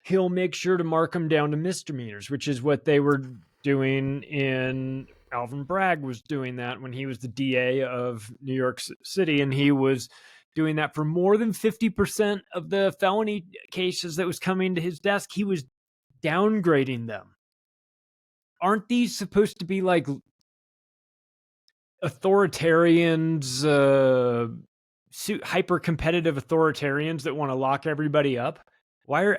he'll make sure to mark them down to misdemeanors, which is what they were doing in. Alvin Bragg was doing that when he was the DA of New York City, and he was doing that for more than 50% of the felony cases that was coming to his desk. He was downgrading them. Aren't these supposed to be like authoritarians, hyper-competitive authoritarians that want to lock everybody up? Why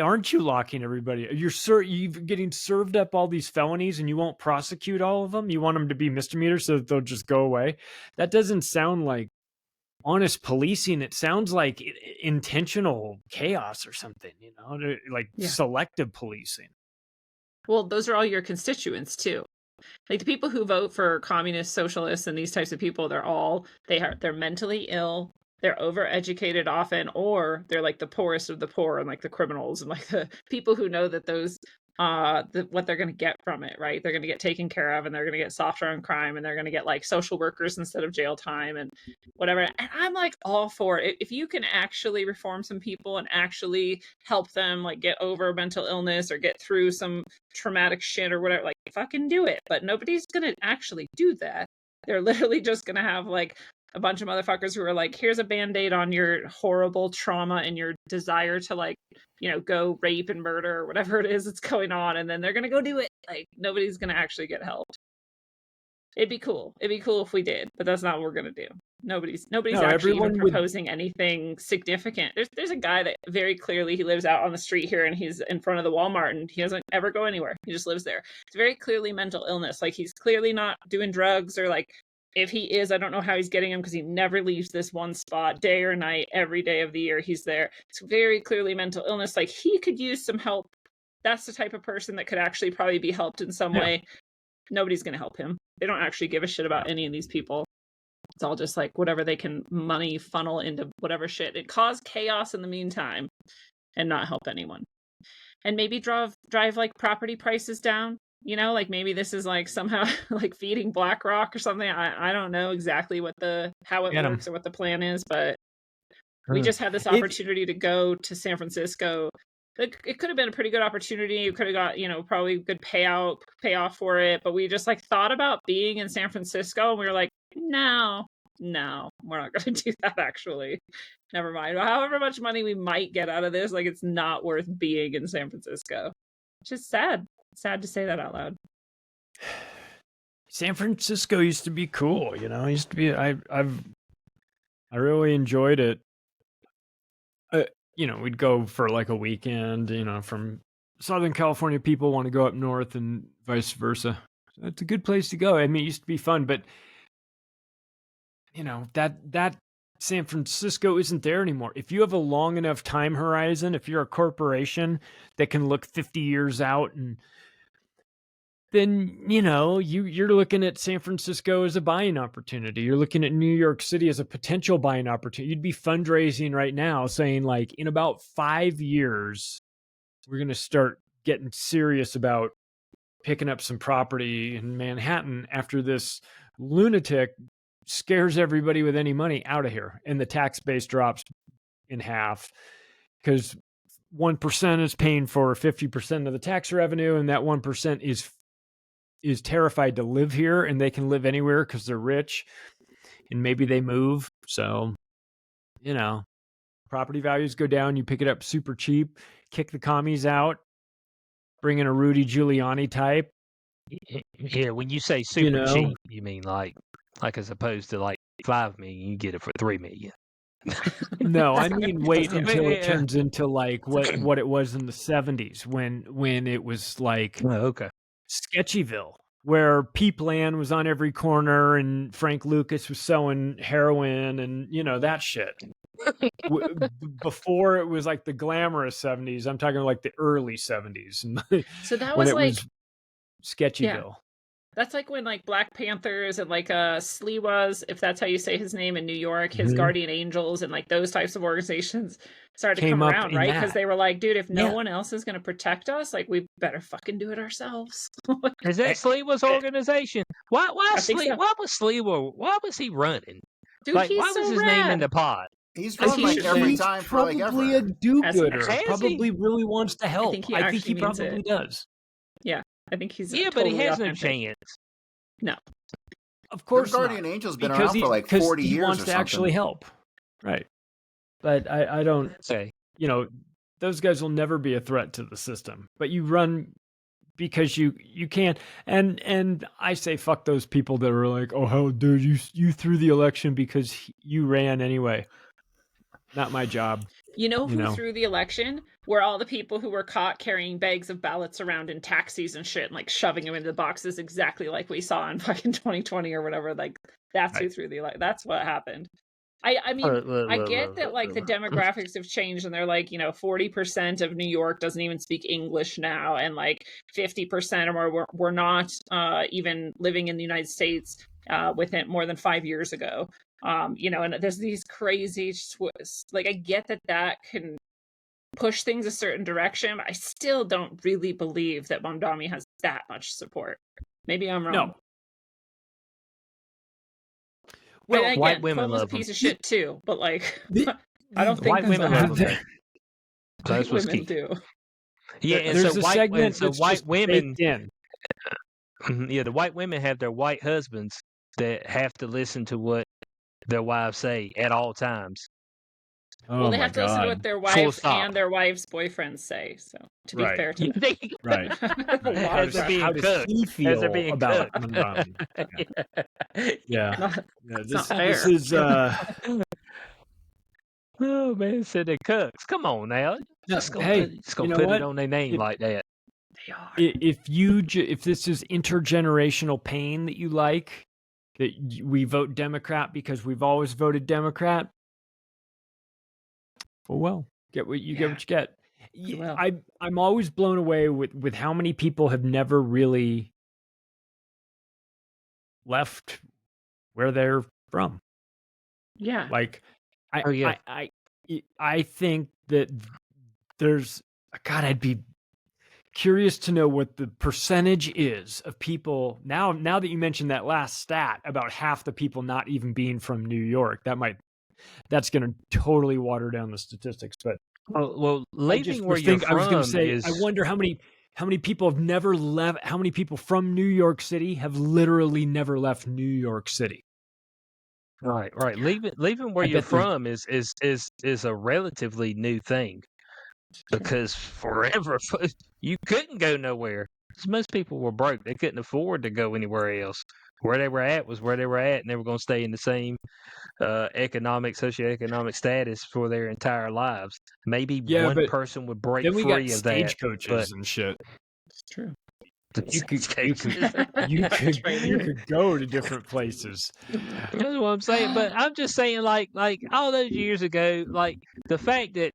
aren't you locking everybody? You're getting served up all these felonies and you won't prosecute all of them? You want them to be misdemeanors so that they'll just go away? That doesn't sound like honest policing. It sounds like intentional chaos or something, selective policing. Well, those are all your constituents too. Like the people who vote for communists, socialists, and these types of people, they're mentally ill. They're overeducated often, or they're like the poorest of the poor and like the criminals and like the people who know that those what they're going to get from it, right? They're going to get taken care of and they're going to get softer on crime and they're going to get like social workers instead of jail time and whatever. And I'm like all for it. If you can actually reform some people and actually help them like get over mental illness or get through some traumatic shit or whatever, like fucking do it. But nobody's going to actually do that. They're literally just going to have like a bunch of motherfuckers who are like, here's a Band-Aid on your horrible trauma and your desire to like, go rape and murder or whatever it is that's going on. And then they're going to go do it. Like nobody's going to actually get helped. It'd be cool. It'd be cool if we did, but that's not what we're going to do. Nobody's actually even proposing anything significant. There's a guy that very clearly he lives out on the street here and he's in front of the Walmart and he doesn't ever go anywhere. He just lives there. It's very clearly mental illness. Like he's clearly not doing drugs or like, if he is, I don't know how he's getting them because he never leaves this one spot day or night. Every day of the year he's there. It's very clearly mental illness. Like he could use some help. That's the type of person that could actually probably be helped in some way. Nobody's going to help him. They don't actually give a shit about any of these people. It's all just like whatever they can money funnel into whatever shit. It cause chaos in the meantime and not help anyone. And maybe drive like property prices down. Like maybe this is like somehow like feeding BlackRock or something. I don't know exactly how it works or what the plan is, but we just had this opportunity to go to San Francisco. It could have been a pretty good opportunity. You could have got, probably good payoff for it. But we just like thought about being in San Francisco and we were like, no, we're not going to do that actually. Never mind. However much money we might get out of this, like it's not worth being in San Francisco. It's just sad. Sad to say that out loud. San Francisco used to be cool, used to be. I really enjoyed it. We'd go for like a weekend. From Southern California, people want to go up north and vice versa. It's a good place to go. I mean, it used to be fun, but that San Francisco isn't there anymore. If you have a long enough time horizon, if you're a corporation that can look 50 years out and then, you're looking at San Francisco as a buying opportunity. You're looking at New York City as a potential buying opportunity. You'd be fundraising right now saying like, in about 5 years, we're going to start getting serious about picking up some property in Manhattan after this lunatic scares everybody with any money out of here. And the tax base drops in half because 1% is paying for 50% of the tax revenue. And that 1% is terrified to live here and they can live anywhere because they're rich and maybe they move. So, property values go down. You pick it up super cheap, kick the commies out, bring in a Rudy Giuliani type. Yeah, when you say super cheap, you mean like as opposed to like $5 million, you get it for $3 million. No, I mean wait until it Yeah. turns into like what it was in the 70s when it was like Oh, okay. Sketchyville, where Peep Land was on every corner and Frank Lucas was selling heroin and that shit. Before it was like the glamorous 70s, I'm talking like the early 70s. So that when was it like was Sketchyville. That's like when like Black Panthers and like Slee was, if that's how you say his name, in New York, his Mhm. Guardian Angels and like those types of organizations started to Came come up around, in right? Because that. they were like, dude, if no Yeah. one else is going to protect us, like we better fucking do it ourselves. Is that Sleewa's organization? Why I think Slee? so. Why was Sleewa? Why was he running? Dude, Like, he's why was so his name in rad. the pod? He's Because run he like should every be time for like Probably a ever. do-gooder. Has he? Probably really wants to help. think he I think actually he means probably it. does. I think he's Yeah, but he totally has no authentic. chance. No. Of The course Guardian not. Angel's been Because around for like 40 he years wants or to something. actually help. Right. But I don't, Say, those guys will never be a threat to the system. But you run because you can. And I say fuck those people that are like, oh hell, dude, you threw the election because you ran anyway. Not my job. You know who You know. threw the election? Were all the people who were caught carrying bags of ballots around in taxis and shit and like shoving them into the boxes exactly like we saw in fucking 2020 or whatever. Like that's who threw the election. That's what happened. I mean, I get that like the demographics have changed and they're like, 40% of New York doesn't even speak English now. And like 50% or more were not even living in the United States within more than 5 years ago. And there's these crazy twists. Like I get that can push things a certain direction, but I still don't really believe that Mamdani has that much support. Maybe I'm wrong. No. Well, and white again, women Cuomo's a love piece of shit too, but like I don't think white that's women what love him. happened. So that's White what's women key. do. Yeah, and there's so a white segment so that's white just women. baked in. Yeah, the white women have their white husbands that have to listen to what their wives say at all times. Oh Well, they my have to listen to what God. their Full wives stop. and their wives' boyfriends say. So, to be Right. fair to them, Right. A lot As of they're pressure. being How does cooked. he As they're feel being about cooked. Mamdani? Yeah. Not- Yeah, it's not this fair. is Oh man, said they're cooks. Come on now, just gonna hey, put what? it on their name If- like that. They are. If this is intergenerational pain that you like, that we vote Democrat because we've always voted Democrat, well, get what you get. You will. I'm always blown away with how many people have never really left where they're from. Yeah. Like, Oh, yeah. I think that there's, God, I'd be curious to know what the percentage is of people now that you mentioned that last stat about half the people not even being from New York. That's going to totally water down the statistics. But well, leaving where you're from I was going to say, is. I wonder how many people have never left. How many people from New York City have literally never left New York City? Right. Leaving where I you're bet there's- from is a relatively new thing, because forever you couldn't go nowhere. 'Cause most people were broke; they couldn't afford to go anywhere else. Where they were at was where they were at, and they were going to stay in the same socioeconomic status for their entire lives. Maybe one but person would break then we got free of that. stagecoaches and shit. It's true. You could go to different places. That's what I'm saying. But I'm just saying, like all those years ago, like the fact that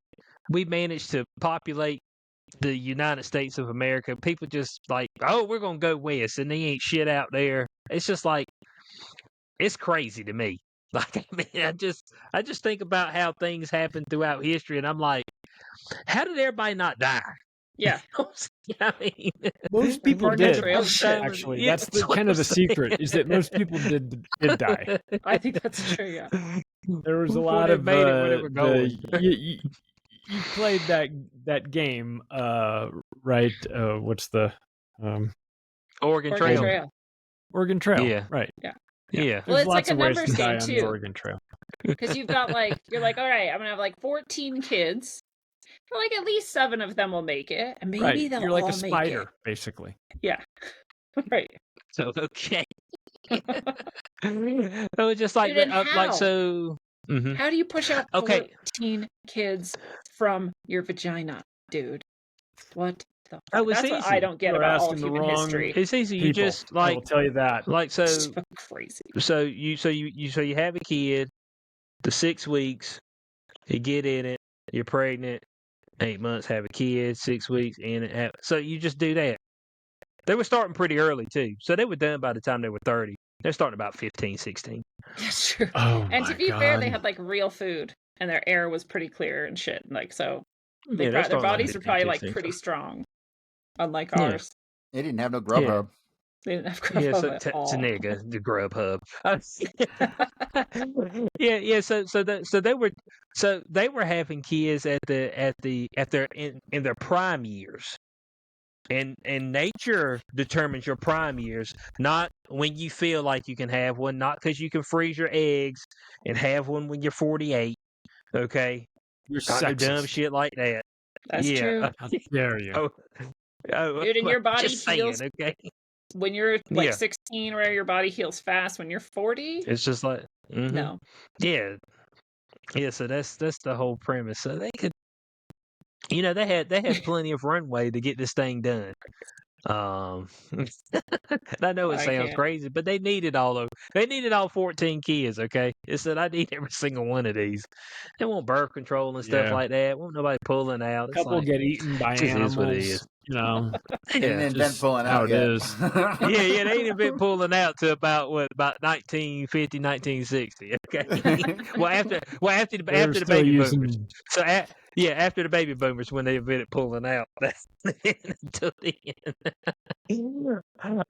we managed to populate the United States of America, people just like, oh, we're gonna go west, and they ain't shit out there. It's just like, it's crazy to me. Like, I mean, I just think about how things happen throughout history, and I'm like, how did everybody not die? Yeah. I mean, Most people Oregon did. Trail shit. Actually, Yeah, that's kind of the secret, is that most people did die. I think that's true. Yeah. There was a Before lot they of made it where they were going. you played that game, right? What's the Oregon Trail. Oregon Trail? Yeah. Right. Yeah. Yeah. Well, There's it's lots like a of ways numbers to die game, on the too. Oregon Trail. Because you've got you're like, all right, I'm gonna have like 14 kids. But like at least 7 of them will make it, and maybe Right. they'll You're like all a spider, make basically. it. Yeah. Right. So okay. It was just like, Dude, and like how? so. Mhm. How do you push out Okay. 14 kids from your vagina, dude? What the Oh, fuck? it's That's what I easy. don't get You're about all asking the human wrong history. It's easy. You people. just I will tell you that. so It's fucking crazy. so you have a kid, the 6 weeks, you get in it, you're pregnant, 8 months, have a kid, 6 weeks in it. So you just do that. They were starting pretty early too, so they were done by the time they were 30. They're starting about 15, 16. That's true. Oh And to my be fair, they God. had like real food, and their air was pretty clear and shit. Like so, Yeah, they're their starting like bodies were 15, probably like 16. pretty strong, unlike Yeah. ours. They didn't have no Grubhub. They didn't have Yeah, Grubhub so at all. nigga, the Grubhub. Yeah. So they were having kids in their prime years. And nature determines your prime years, not when you feel like you can have one, not because you can freeze your eggs and have one when you're 48. Okay, You're not no dumb sexist. shit like that. That's true. How dare you? Dude, and your body just heals saying, okay. when you're like Yeah. 16, where your body heals fast. When you're 40, It's just like no. yeah. So that's the whole premise. So they could, they had plenty of runway to get this thing done. And I know it I sounds can't. crazy, but they needed all 14 kids, okay? It said I need every single one of these. They want birth control and stuff Yeah. like that. Won't nobody pulling out. A It's couple like, get eaten by it just is what it animals. is. You know, They didn't Yeah. invent just pulling how out it yet. is. Yeah, they ain't been pulling out to about 1950, 1960. Okay. well, after They're the still baby using. boomers. So after the baby boomers when they invented pulling out. That's until the end.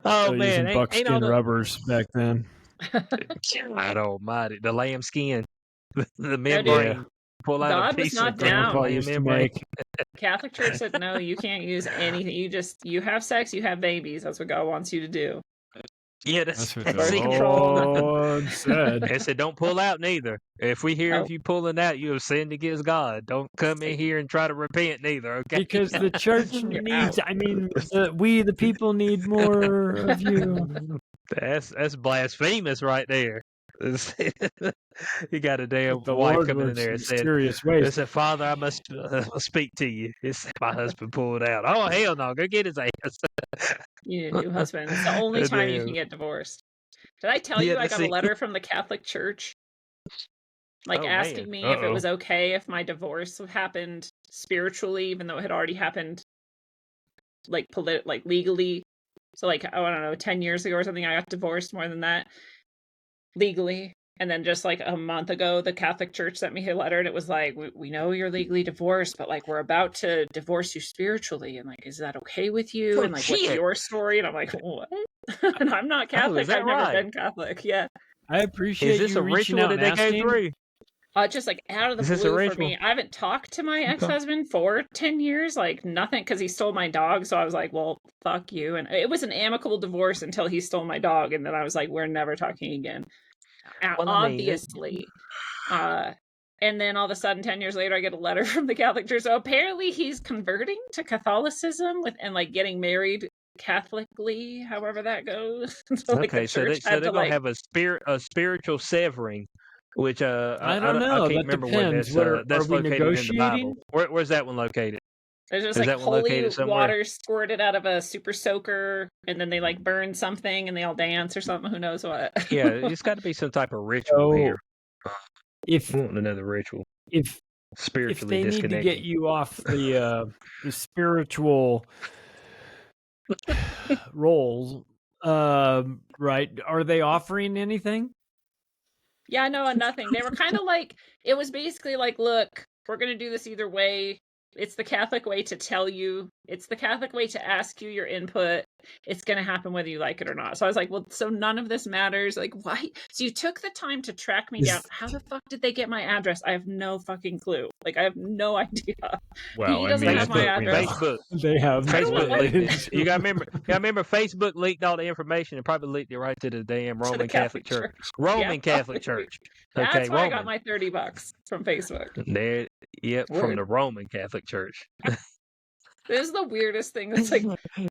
Oh Still man, using ain't all buckskin the rubbers back then. God Almighty, the lamb skin, the No, dude, membrane. Pull out a God was piece not of down. Grandpa lamb used to membrane. make. Catholic Church said no, you can't use anything. You have sex, you have babies. That's what God wants you to do. Yeah, That's what Birth the control, nothing. Lord said. They said don't pull out neither. If we hear Nope. of you pulling out, you have sinned against God. Don't come in here and try to repent neither. Okay? Because the church You're needs. out. I mean, we the people need more of you. That's blasphemous right there. You got a damn But the wife Lord coming in works there in and said, mysterious ways. Father, I must speak to you. It's my husband pulled out. Oh, hell no. Go get his ass. You need a new husband. It's the only time you Damn. can get divorced. Did I tell Yeah, you I that's got a it. letter from the Catholic Church? Like Oh, asking man. me if it was okay if my divorce happened spiritually, even though it had already happened like legally. So like, I don't know, 10 years ago or something, I got divorced. More than that, legally. And then just like a month ago, the Catholic Church sent me a letter and it was like, we know you're legally divorced, but like we're about to divorce you spiritually. And like, is that okay with you? Oh, And like, what's shit. your story? And I'm like, what? And I'm not Catholic. is that I've never right? been Catholic. Yeah. I Is appreciate this you a reaching ritual out that and they go asking. through? Just like out of the Is this a blue for ritual? me. I haven't talked to my ex-husband for 10 years, like nothing, because he stole my dog. So I was like, well, fuck you. And it was an amicable divorce until he stole my dog. And then I was like, we're never talking again. Well, I mean, Obviously. And then all of a sudden, 10 years later, I get a letter from the Catholic Church. So apparently he's converting to Catholicism and like getting married Catholically, however that goes. So, like, okay, the so church they're had to gonna like, have a spiritual severing, which I don't know. I can't That remember where depends. What are that's we located in the negotiating? Bible. Where's that one located? there's just Is like that one holy located somewhere? water squirted out of a super soaker, and then they like burn something and they all dance or something. Who knows what? Yeah, it's got to be some type of ritual So here. if I want another ritual. if Spiritually they need to disconnected. get you off the spiritual roles, right? Are they offering anything? Yeah, no, nothing. They were kind of like, it was basically like, look, we're going to do this either way. It's the Catholic way to tell you. It's the Catholic way to ask you your input. It's going to happen whether you like it or not. So I was like, well, so none of this matters. Like, why? So you took the time to track me down. How the fuck did they get my address? I have no fucking clue. Like, I have no idea. Well, He doesn't have my address. Facebook. They have Facebook know. leaked it. You gotta remember Facebook leaked all the information and probably leaked it right to the damn To Roman the Catholic Church. Roman Yeah, Catholic probably. Church. That's Okay, why I Roman. got my $30 from Facebook. There, yep, from Word. the Roman Catholic Church. This is the weirdest thing. That's like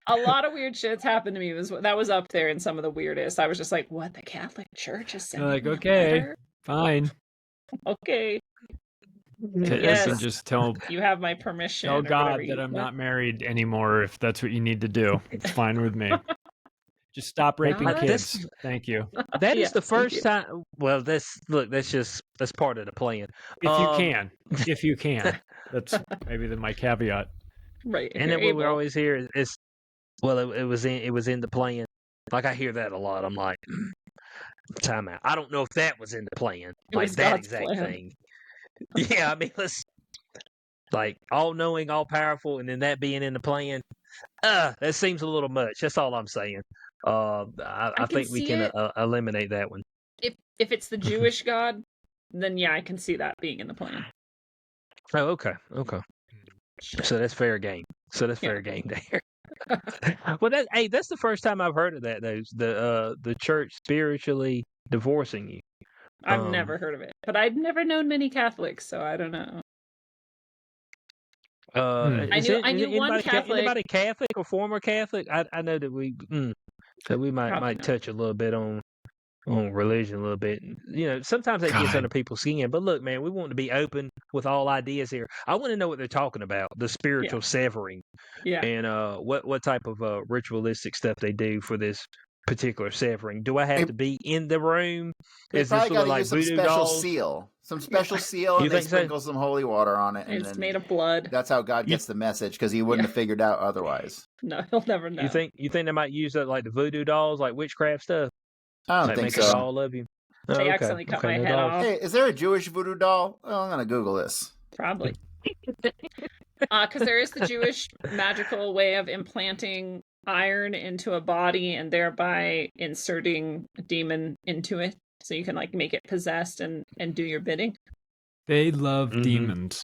a lot of weird shit's happened to me. That was up there in some of the weirdest. I was just like, what? The Catholic Church is You're sending like, me a okay, letter? fine. Okay. Yes. And Yes. just tell You have my permission. tell or whatever God that you I'm what? not married anymore if that's what you need to do. It's fine with me. Just stop raping God? kids. Thank you. That is the Yes, thank first you. time. Well, that's part of the plan. If you can. If you can. That's maybe my caveat. Right. If And you're then what we able. always hear is, well, it was in the plan. Like I hear that a lot. I'm like, time out. I don't know if that was in the plan. It Like was that God's exact plan. thing. Yeah, I mean, let's like all knowing, all powerful, and then that being in the plan. That seems a little much. That's all I'm saying. I can think we see can it. eliminate that one. If it's the Jewish God, then yeah, I can see that being in the plan. Oh, okay. So that's fair game. Fair game there. Well, that's the first time I've heard of that. The church spiritually divorcing you. I've never heard of it, but I've never known many Catholics, so I don't know. I knew one Catholic. Anybody Catholic or former Catholic? I know that we might Probably not. touch a little bit on religion a little bit. You know, sometimes that gets God. under people's skin. But look, man, we want to be open with all ideas here. I want to know what they're talking about, the spiritual severing, Yeah. and what type of ritualistic stuff they do for this particular severing. Do I have to be in the room? They Is this probably sort got of to like use some voodoo special dolls? seal. Some special seal, You and they think so? sprinkle some holy water on it. And It's then made of blood. that's how God gets the message, because he wouldn't have figured out otherwise. No, he'll never know. You think they might use that like the voodoo dolls, like witchcraft stuff? I don't Like think make a so. doll of you? Oh, They okay. accidentally cut my no head dolls. off. Hey, is there a Jewish voodoo doll? Oh, I'm going to Google this. Probably. Because there is the Jewish magical way of implanting iron into a body and thereby inserting a demon into it. So you can like make it possessed and do your bidding. They love Mhm. demons.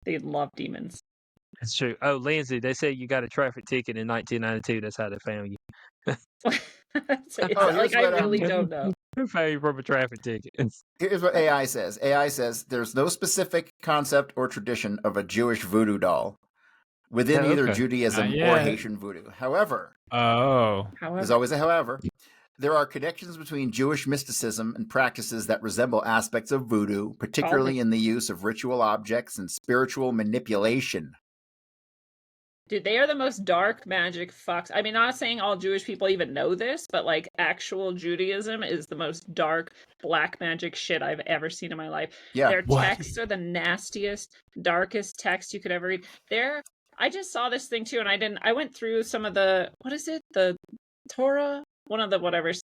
They love demons. That's true. Oh, Lindsay, they say you got a traffic ticket in 1992. That's how they found you. It's Oh, like here's I what, really don't know. Who found you from a traffic ticket? Here's what AI says. AI says there's no specific concept or tradition of a Jewish voodoo doll within Oh, either okay. Judaism Not or yet. Haitian voodoo. However, Oh. there's However, always a however. There are connections between Jewish mysticism and practices that resemble aspects of voodoo, particularly in the use of ritual objects and spiritual manipulation. dude, they are the most dark magic fucks. I mean, not saying all Jewish people even know this, but like actual Judaism is the most dark black magic shit I've ever seen in my life. Yeah. Their What? texts are the nastiest, darkest texts you could ever read. I just saw this thing too, and I went through some of the, what is it? The Torah? One of the whatevers.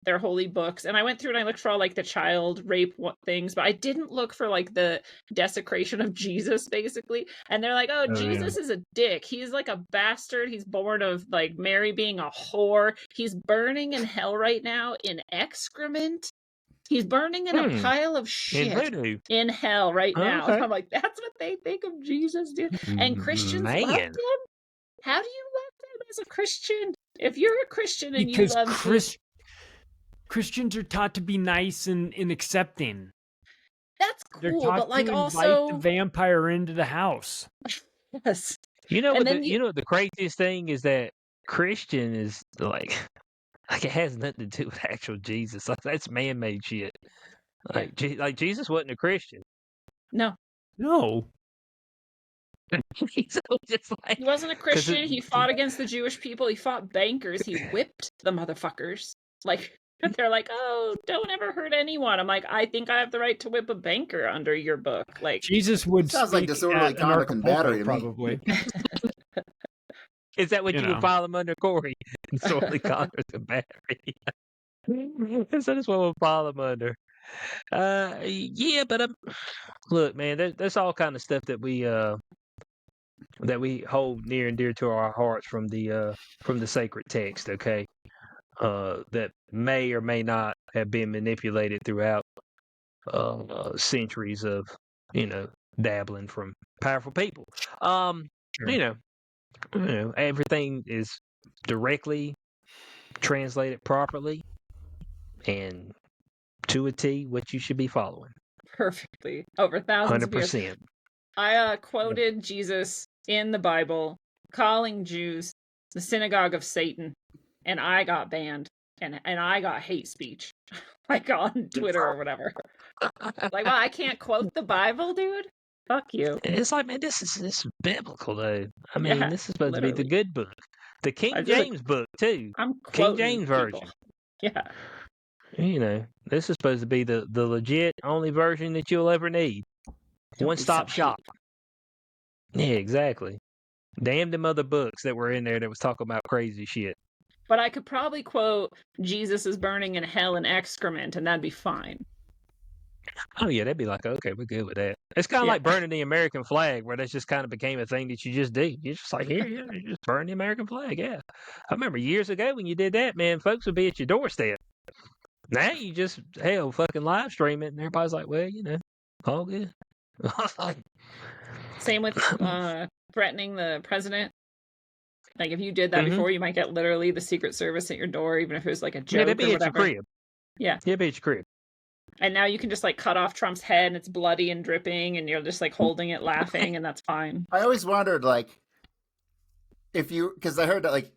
Their holy books, and I went through and I looked for all like the child rape things, but I didn't look for like the desecration of Jesus, basically. And they're like, oh, Jesus is a dick. He's like a bastard. He's born of like Mary being a whore. He's burning in hell right now in excrement. He's burning in a pile of In shit voodoo. in hell right now. Okay. And I'm like, that's what they think of Jesus, dude. And Christians loved Man. him. How do you love him as a Christian? If you're a Christian and Because you love Christians are taught to be nice and accepting. that's They're cool, taught but like to invite also the vampire into the house. yes. You know And what? then You know what the craziest thing is that Christian is like it has nothing to do with actual Jesus. Like that's man-made shit. Like like Jesus wasn't a Christian. No. No. He's just like He wasn't a Christian. He fought against the Jewish people. He fought bankers. He whipped the motherfuckers. Like they're like, oh, don't ever hurt anyone. I'm like, I think I have the right to whip a banker under your book. Like Jesus would Sounds like speak disorderly at conduct and battery to me. probably. Is that what You you know. would file him under, Cory? Disorderly conduct and battery. So that's what we'll file him under. Yeah, but look, man, there's all kind of stuff that we hold near and dear to our hearts from the sacred text. Okay, that may or may not have been manipulated throughout centuries of dabbling from powerful people. Sure. You know, everything is directly translated properly and to a T what you should be following. perfectly over thousands of years. 100%. I quoted Jesus in the Bible calling Jews the synagogue of Satan, and I got banned, and I got hate speech, like on Twitter or whatever. Like, well, I can't quote the Bible, dude. Fuck you. It's like, man, this is biblical, though. I mean, Yeah, this is supposed to be the literally. good book, the King I feel like James book too, I'm King quoting James people. version. Yeah. You know, this is supposed to be the legit only version that you'll ever need. Don't One be stop so shop. Yeah, exactly. Damn them other books that were in there that was talking about crazy shit. But I could probably quote Jesus is burning in hell and excrement, and that'd be fine. Oh yeah, they'd be like, okay, we're good with that. It's kind of like burning the American flag, where that just kind of became a thing that you just do. You're just like, here, yeah, you just burn the American flag. Yeah, I remember years ago when you did that, man. Folks would be at your doorstep. Now you just fucking live stream it, and everybody's like, well, all good. Same with threatening the president. Like, if you did that before, you might get literally the Secret Service at your door, even if it was like a joke yeah, they'd be or at your whatever. crib. Yeah. They'd be at your crib. And now you can just like cut off Trump's head and it's bloody and dripping and you're just like holding it laughing and that's fine. I always wondered, like, because I heard that, like,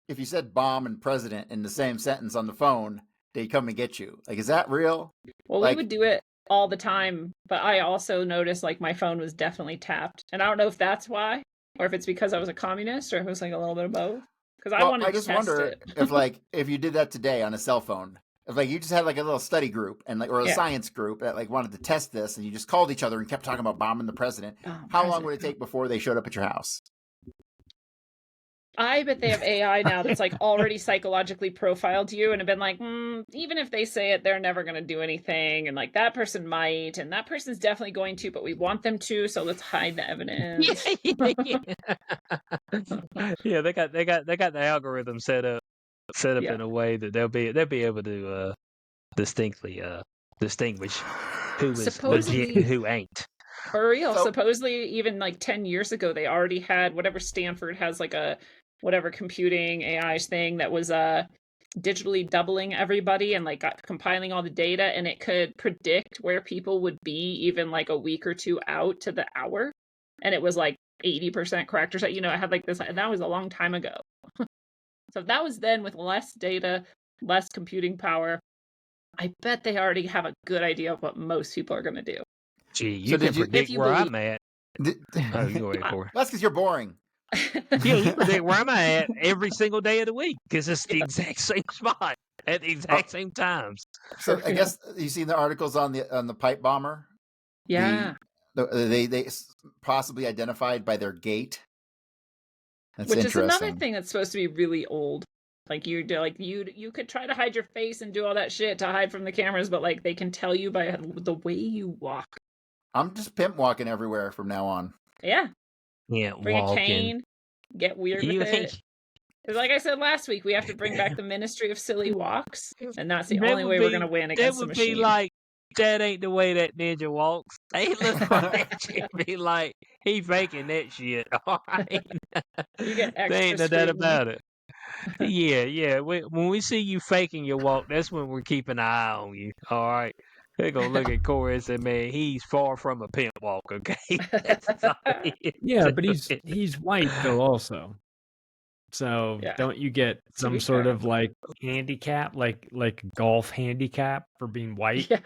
if you said bomb and president in the same sentence on the phone, they come and get you. Like, is that real? Well, we would do it all the time, but I also noticed like my phone was definitely tapped. And I don't know if that's why, or if it's because I was a communist, or if it was like a little bit of both. Because I wanted to test wonder it. if, like, if you did that today on a cell phone, if like you just had like a little study group and like, or a science group that like wanted to test this, and you just called each other and kept talking about bombing the president, how long would it take before they showed up at your house? I bet they have AI now that's like already psychologically profiled you and have been like, even if they say it, they're never going to do anything. And like that person might, and that person's definitely going to, but we want them to. So let's hide the evidence. Yeah, they got the algorithm set up in a way that they'll be able to distinctly distinguish who is legit and who ain't. For real. Supposedly, even like 10 years ago, they already had whatever Stanford has like a whatever computing AI thing that was digitally doubling everybody and like compiling all the data, and it could predict where people would be even like a week or two out to the hour, and it was like 80% correct or something. It had like this, and that was a long time ago. So that was then with less data, less computing power. I bet they already have a good idea of what most people are going to do. Gee, you can predict where I'm at. Oh, you go ahead, Cory. That's because you're boring. Yeah, you predict where I'm at every single day of the week because it's the exact same spot at the exact same times. So I guess you seen the articles on the pipe bomber. Yeah, they possibly identified by their gait. That's which interesting. is another thing that's supposed to be really old. Like you could try to hide your face and do all that shit to hide from the cameras, but like they can tell you by the way you walk. I'm just pimp walking everywhere from now on. Yeah. Yeah, bring a cane, get weird with it. Because like I said last week, we have to bring back the Ministry of Silly Walks, and that's the only way we're going to win against the machine. That would be like, that ain't the way that ninja walks. He look like that be like, he faking that shit. All right. You get extra there ain't no doubt about it. Yeah. When we see you faking your walk, that's when we're keeping an eye on you. All right. They're going to look at Cory and say, man, he's far from a pimp walk, okay? Yeah, but he's white, though, also. So don't you get some sort of, like, handicap, like golf handicap for being white? Yeah.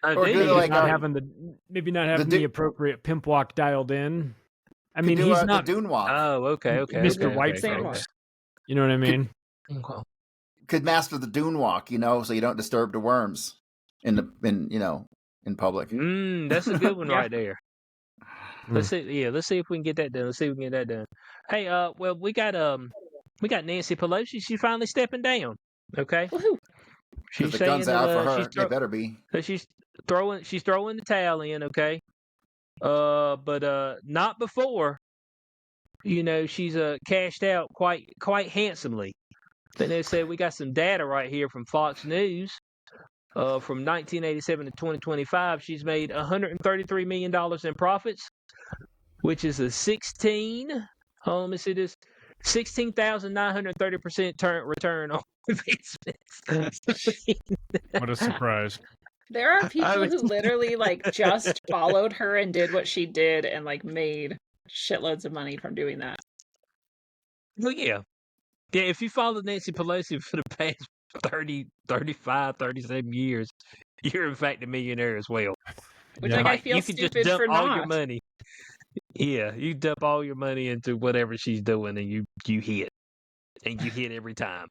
Or maybe not having the appropriate pimp walk dialed in. I mean, he's not the dune walk. Oh, okay. Mr. White folks. You know what I mean? Could master the dune walk, so you don't disturb the worms in public. That's a good one right there. Let's see if we can get that done. Hey, well, we got Nancy Pelosi. She's finally stepping down. Okay. Woohoo. She's the guns out for her. It better be. She's throwing the towel in. Okay. But not before. She's cashed out quite handsomely. Then they said we got some data right here from Fox News. From 1987 to 2025, she's made $133 million in profits, which is a 16,930% return on investment. What a surprise. There are I people was- who literally like just followed her and did what she did and like made shitloads of money from doing that. Well, yeah. Yeah, if you followed Nancy Pelosi for the past 30, 35, 37 years, you're in fact a millionaire as well. Which Yeah. like I Like, feel you can just stupid dump for all your not. money. Yeah, you dump all your money into whatever she's doing and you hit. And you hit every time.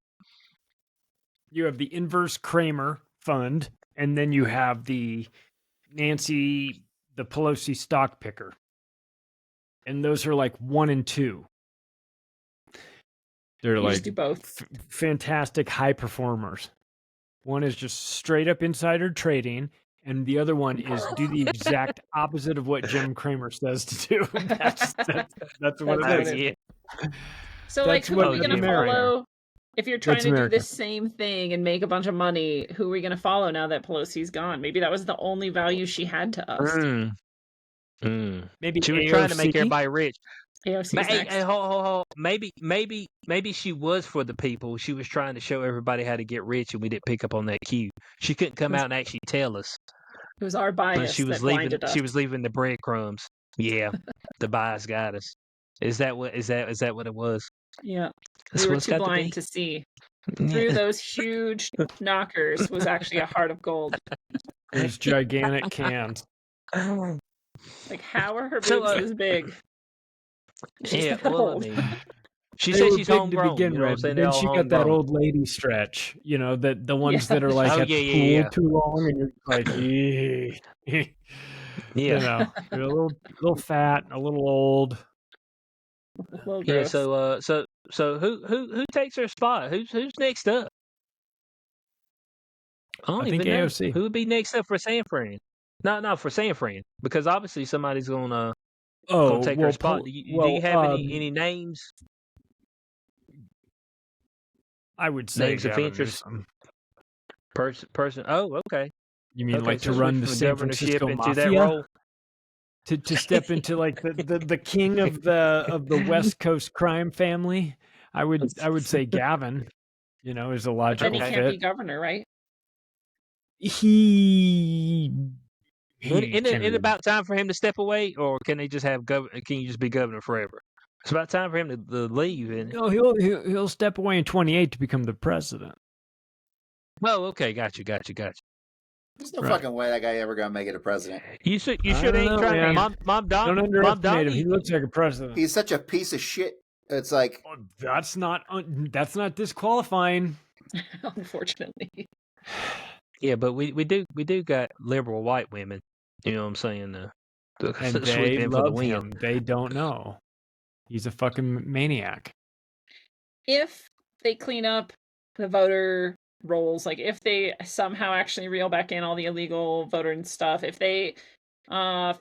You have the inverse Kramer fund, and then you have the Nancy, the Pelosi stock picker. And those are like 1 and 2. They're You like just do both. fantastic high performers. One is just straight up insider trading, and the other one is do the exact opposite of what Jim Cramer says to do. That's what That's it is. Yeah. So like That's who what are we gonna America. follow? If you're trying That's to do America. the same thing and make a bunch of money, who are we gonna follow now that Pelosi's gone? Maybe that was the only value she had to us. Maybe She was trying to make AOC? everybody rich. AOC's But, hey, next. hold. Maybe she was for the people. She was trying to show everybody how to get rich, and we didn't pick up on that cue. She couldn't come out and actually tell us, It was our but bias she was that leaving. blinded us. She was leaving the breadcrumbs. Yeah, the bias got us. Is that what it was? Yeah. That's We were what it's too got to blind be. to see. Yeah. Through those huge knockers was actually a heart of gold. Those gigantic cans. Like, how are her So, boobs this big? She's yeah, that well, I old. mean, she They said were she's big to homegrown. begin You know what I'm with, saying? but They're then all she got that homegrown. old lady stretch. You know, the ones Yeah. that are like Oh, at yeah, the yeah, pool yeah. too long, and you're like, "Eh." You Yeah, know, you're a little fat, a little old. A little yeah. gross. So who takes her spot? Who's next up? I don't I think even know. AOC. Who would be next up for San Fran? No, for San Fran, because obviously somebody's gonna Oh, take her well, spot. Do you have any names? I would say Names of Gavin interest? Newsom. Person. Oh, okay. You mean Okay, like so to run switch the from San governorship Francisco into that Mafia? role. To step into like the king of the West Coast crime family? I would say Gavin, is a But then logical he Okay. can't be fit. governor, right? He Isn't can it about time for him to step away, or can they just have Can you just be governor forever? It's about time for him to leave, isn't it? no, he'll step away in 28 to become the president. Oh, okay, got you. There's no Right. fucking way that guy ever gonna make it a president. You should I don't ain't know, trying man. to Mom Don't underestimate him. Donnie. He looks like a president. He's such a piece of shit. It's like Oh, that's not disqualifying. Unfortunately. Yeah, but we do got liberal white women. You know what I'm saying? And Sweep they in for the love win. him. They don't know. He's a fucking maniac. If they clean up the voter rolls, like if they somehow actually reel back in all the illegal voter and stuff, if they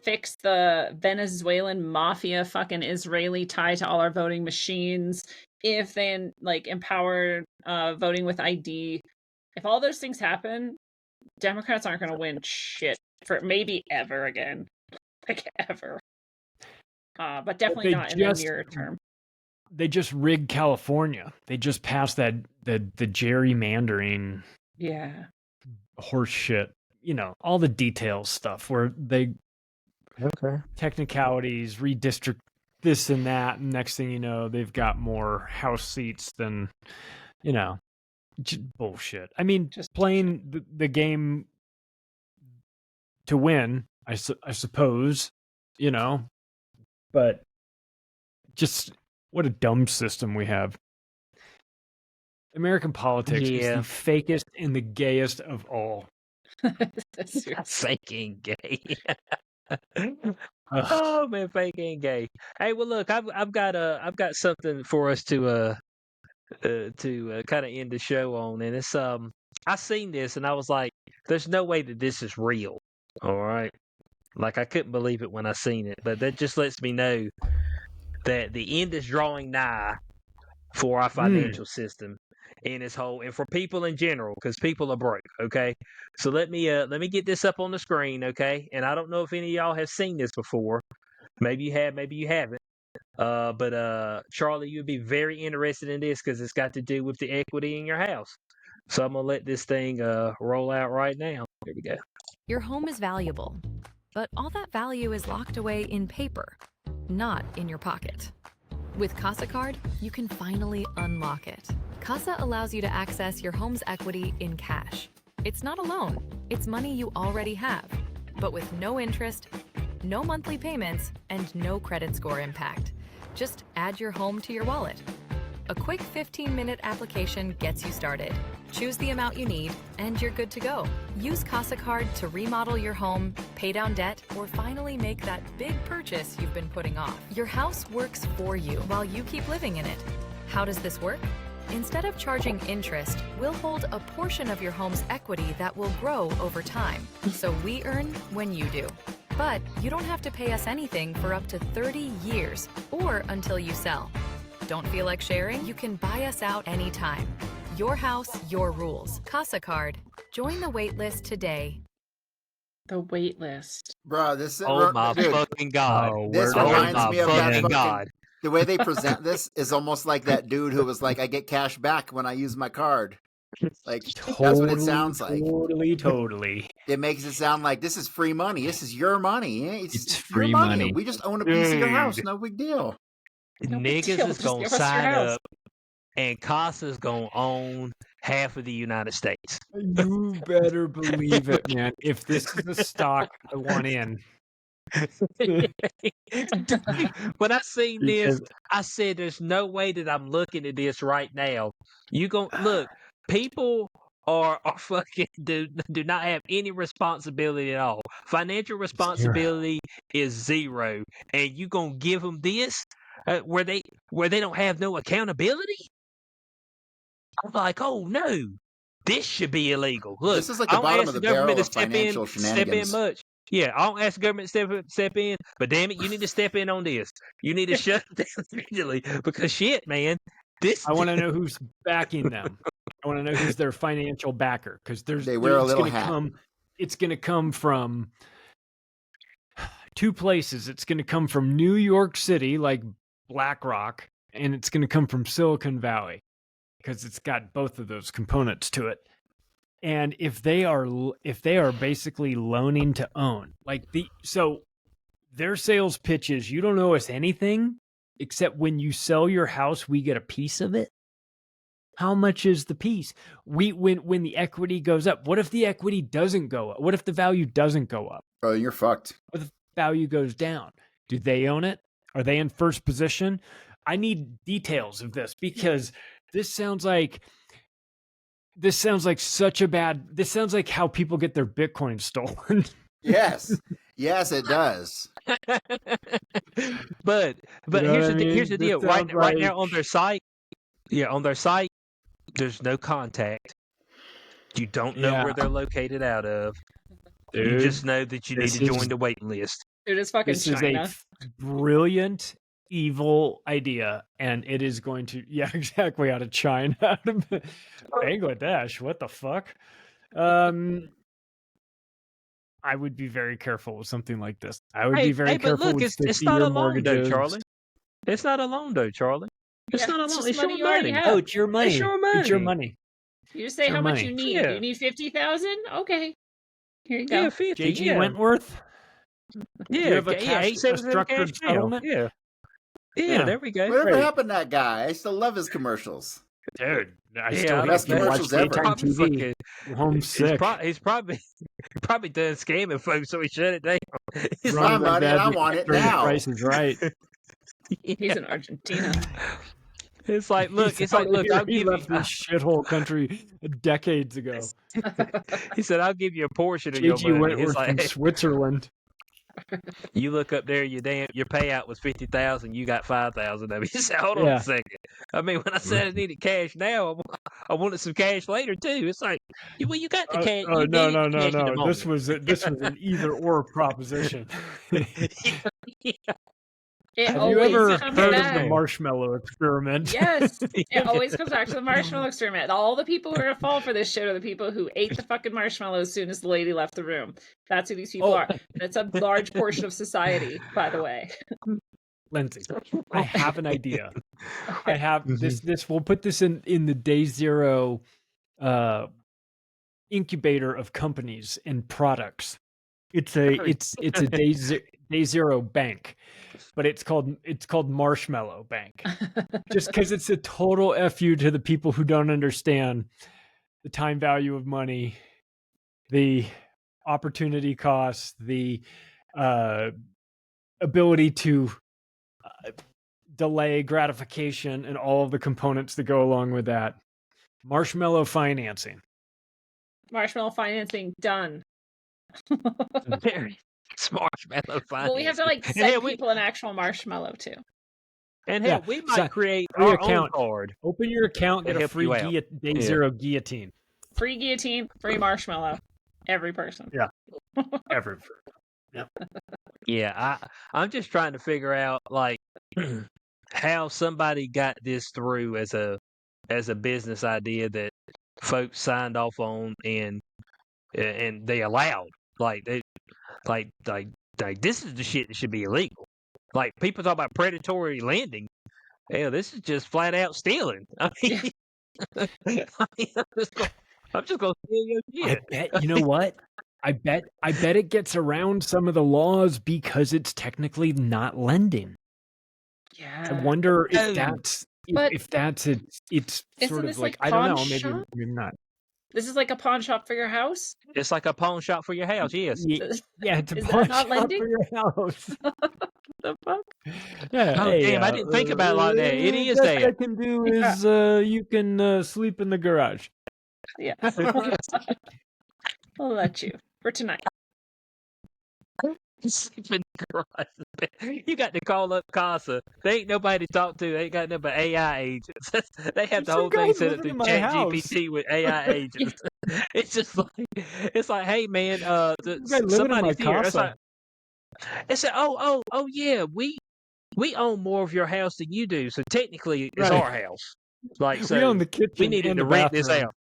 fix the Venezuelan mafia fucking Israeli tie to all our voting machines, if they like empower voting with ID, if all those things happen, Democrats aren't going to win shit for maybe ever again. Like ever. But definitely they not in the just- near term. They just rigged California. They just passed the gerrymandering Yeah. horse shit. All the details stuff where they technicalities, redistrict this and that, and next thing you know, they've got more House seats than bullshit. I mean, Just playing the game to win, I suppose, but just what a dumb system we have. American politics is Yeah. the fakest and the gayest of all. That's true. Fake and gay. Ugh. Oh man, fake and gay. Hey, well look, I've got something for us to kind of end the show on, and it's I seen this and I was like, there's no way that this is real. All right, like I couldn't believe it when I seen it, but that just lets me know that the end is drawing nigh for our financial system in its whole, and for people in general, because people are broke. Okay, so let me get this up on the screen. Okay, and I don't know if any of y'all have seen this before. Maybe you have, maybe you haven't. But Charlie, you'd be very interested in this because it's got to do with the equity in your house. So I'm gonna let this thing roll out right now. There we go. Your home is valuable, but all that value is locked away in paper, not in your pocket. With Casa Card, you can finally unlock it. Casa allows you to access your home's equity in cash. It's not a loan, it's money you already have, but with no interest, no monthly payments, and no credit score impact. Just add your home to your wallet. A quick 15-minute application gets you started. Choose the amount you need, and you're good to go. Use Casa Card to remodel your home, pay down debt, or finally make that big purchase you've been putting off. Your house works for you while you keep living in it. How does this work? Instead of charging interest, we'll hold a portion of your home's equity that will grow over time. So we earn when you do. But you don't have to pay us anything for up to 30 years or until you sell. Don't feel like sharing? You can buy us out anytime. Your house, your rules. Casa Card. Join the waitlist today. The wait list. Bro, this Oh my dude, fucking god! this Oh reminds my me of that fucking fucking god! the way they present this is almost like that dude who was like, I get cash back when I use my card. Like that's what it sounds like. Totally. It makes it sound like this is free money. This is your money. It's your free money. We just own a piece of your house. Dude. No big deal. No big Niggas deal, is just gonna give us your sign house. up, and Casa's gonna own half of the United States. You better believe it, man. If this is the stock I want in. When I seen this, Because I said, "There's no way that I'm looking at this right now." You gon' look. People are fucking do not have any responsibility at all. Financial responsibility is zero, and you gonna give them this where they don't have no accountability? I'm like, oh no, this should be illegal. Look, This is like I the don't bottom ask of the government barrel to of financial step in shenanigans. much. Yeah, I don't ask the government to step in, but damn it, you need to step in on this. You need to shut it down immediately because shit, man. This I want to know who's backing them. I want to know who's their financial backer because They wear a little hat. It's going to come from two places. It's going to come from New York City, like BlackRock, and it's going to come from Silicon Valley because it's got both of those components to it. And if they are basically loaning to own, so their sales pitches, you don't owe us anything except when you sell your house, we get a piece of it. How much is the piece? When the equity goes up, what if the equity doesn't go up? What if the value doesn't go up? Oh, you're fucked. What if the value goes down? Do they own it? Are they in first position? I need details of this because this sounds like such a bad. This sounds like how people get their Bitcoin stolen. Yes. Yes, it does. but You know what I mean? here's the This deal. sounds Right now like- on their site, there's no contact. You don't know Yeah. where they're located out of. You Dude, just know that you need this to join is- the waiting list. Dude, it's fucking This is China. a brilliant, evil idea, and it is going to exactly out of China, out of Bangladesh. What the fuck? I would be very careful with something like this. I would be very but careful look, with it's 50 not year a loan though, mortgages. Charlie. It's not a loan though, Charlie. It's Yeah, not a it's loan. just It's money your you already money. have. Oh, it's your money. It's your money. It's your money. You just say Your how much money. you need. Yeah. Do you need 50,000? Okay. Here you go. Yeah, 50. JG yeah. Wentworth. Yeah, you have a yeah, cash- 87 a structured cash now. settlement? Yeah. Yeah. Yeah, there we go. Whatever Great. happened to that guy? I still love his commercials. Dude, I Yeah, still I hate best you watch commercials ever. daytime Probably TV. fucking- I'm homesick. He's probably done scamming folks, so he shut it down. He's My Runs like money, that and I want it during the now. Price is Right. He's in Argentina. It's like, look, He's it's like, out look, here. I'll He give left you. this shithole country decades ago. He said, I'll give you a portion of your JG money. Wentworth It's from like, Switzerland. you look up there, your payout was 50,000. You got 5,000 of it. He said, hold on Yeah. a second. I mean, when I said I needed cash now, I wanted some cash later too. It's like, well, you got the cash. Oh you no needed the cash in the no! This moment. was an either or proposition. It Have you always ever comes heard of back. the marshmallow experiment? Yes, it always comes back to the marshmallow experiment. All the people who are gonna fall for this shit are the people who ate the fucking marshmallow as soon as the lady left the room. That's who these people Oh. are. That's a large portion of society, by the way. Lindsay, I have an idea. I have Mhm. this. We'll put this in the day zero incubator of companies and products. It's a day zero bank, but it's called Marshmallow Bank, just because it's a total FU to the people who don't understand the time value of money, the opportunity cost, the ability to delay gratification, and all of the components that go along with that. Marshmallow financing. Marshmallow financing done. Very smart marshmallow finance. Well, we have to like send people an actual marshmallow too. And hell, we might create free our account. own card. Open your account, get a free day zero guillotine. Free guillotine, free marshmallow. Every person. Yeah. Every person. Yep. Yeah, I'm just trying to figure out like how somebody got this through as a business idea that folks signed off on and they allowed. Like this is the shit that should be illegal. Like people talk about predatory lending. Hell, this is just flat out stealing. I mean, I'm just gonna steal your shit. I bet you know what? I bet it gets around some of the laws because it's technically not lending. Yeah. I wonder if that's it's sort of like I don't know, maybe not. This is like a pawn shop for your house? It's like a pawn shop for your house, yes. Yeah, it's a pawn shop for your house. The fuck? Yeah. Oh, damn, I didn't think about it like that. It is that. that. I can do is you can sleep in the garage. Yeah. I'll let you for tonight. Sleep in the garage. You got to call up Casa. They ain't nobody to talk to. They ain't got nothing but AI agents. They have the whole thing set up through ChatGPT with AI agents. It's just like, hey man, somebody's here. It's like, oh yeah, we own more of your house than you do, so technically it's our house. Like, so we own the kitchen. We needed to rent this out.